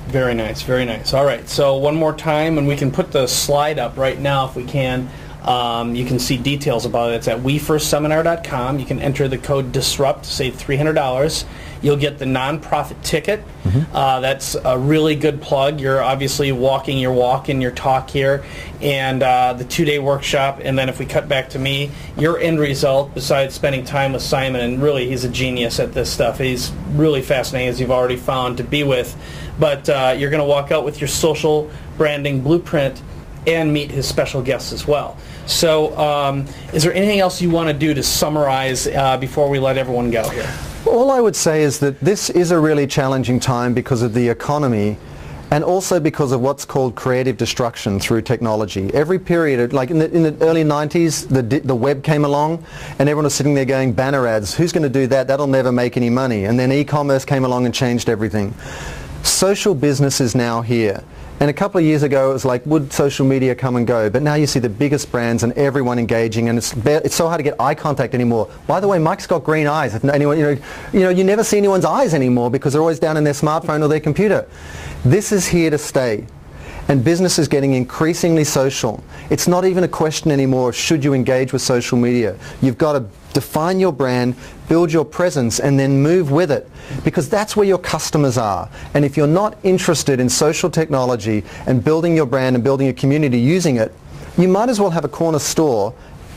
Very nice, very nice. All right, so one more time, and we can put the slide up right now if we can. You can see details about it. It's at wefirstseminar.com. You can enter the code DISRUPT, save $300. You'll get the nonprofit ticket. That's a really good plug. You're obviously walking your walk in your talk here, and the 2-day workshop. And then if we cut back to me, your end result, besides spending time with Simon, and really he's a genius at this stuff. He's really fascinating, as you've already found, to be with. But you're going to walk out with your social branding blueprint and meet his special guests as well. So is there anything else you want to do to summarize before we let everyone go here? All I would say is that this is a really challenging time because of the economy and also because of what's called creative destruction through technology. Every period, like in the early 90s, the web came along and everyone was sitting there going, banner ads, who's going to do that? That'll never make any money. And then e-commerce came along and changed everything. Social business is now here. And a couple of years ago, it was like, would social media come and go? But now you see the biggest brands and everyone engaging, and it's so hard to get eye contact anymore. By the way, Mike's got green eyes. If anyone, you never see anyone's eyes anymore because they're always down in their smartphone or their computer. This is here to stay. And business is getting increasingly social. It's not even a question anymore of should you engage with social media. You've got to define your brand, build your presence, and then move with it, because that's where your customers are. And if you're not interested in social technology and building your brand and building a community using it, you might as well have a corner store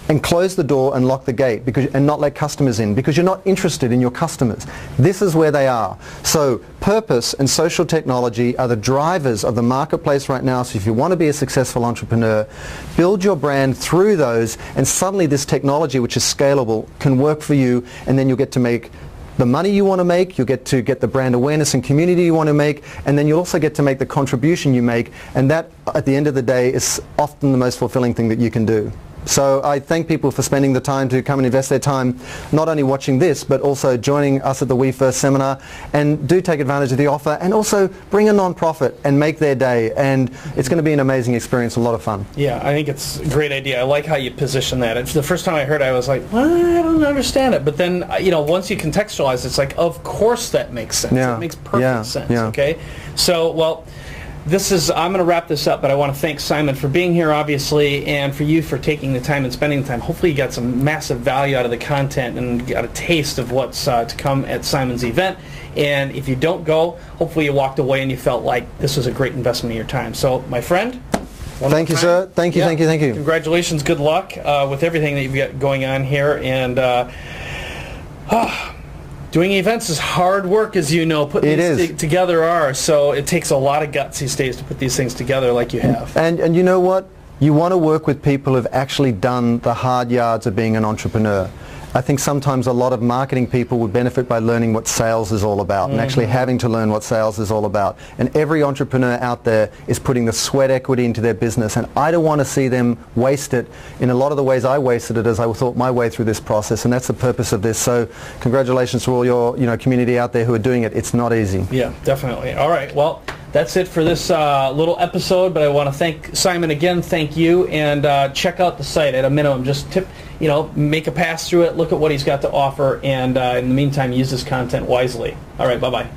and close the door and lock the gate and not let customers in, because you're not interested in your customers. This is where they are. So purpose and social technology are the drivers of the marketplace right now. So if you want to be a successful entrepreneur, build your brand through those, and suddenly this technology, which is scalable, can work for you, and then you'll get to make the money you want to make, you'll get to get the brand awareness and community you want to make, and then you'll also get to make the contribution you make, and that, at the end of the day, is often the most fulfilling thing that you can do. So I thank people for spending the time to come and invest their time not only watching this, but also joining us at the We First seminar. And do take advantage of the offer, and also bring a non-profit and make their day. And it's going to be an amazing experience, a lot of fun. Yeah, I think it's a great idea. I like how you position that. It's the first time I heard it, I was like, well, I don't understand it. But then, once you contextualize, it's like, of course that makes sense. Yeah. It makes perfect sense, okay? So, well, I'm going to wrap this up, but I want to thank Simon for being here, obviously, and for you for taking the time and spending the time. Hopefully you got some massive value out of the content and got a taste of what's to come at Simon's event. And if you don't go, hopefully you walked away and you felt like this was a great investment of your time. So, my friend, thank you, sir. Thank you. Congratulations. Good luck with everything that you've got going on here. And doing events is hard work, as you know. Putting these together so it takes a lot of guts these days to put these things together like you have. And you know what? You want to work with people who've actually done the hard yards of being an entrepreneur. I think sometimes a lot of marketing people would benefit by learning what sales is all about, and actually having to learn what sales is all about. And every entrepreneur out there is putting the sweat equity into their business, and I don't want to see them waste it in a lot of the ways I wasted it as I thought my way through this process, and that's the purpose of this. So congratulations to all your community out there who are doing it. It's not easy. Yeah, definitely. All right, well, that's it for this little episode, but I want to thank Simon again. Thank you, and check out the site at a minimum. Just make a pass through it, look at what he's got to offer, and in the meantime, use this content wisely. All right, bye-bye.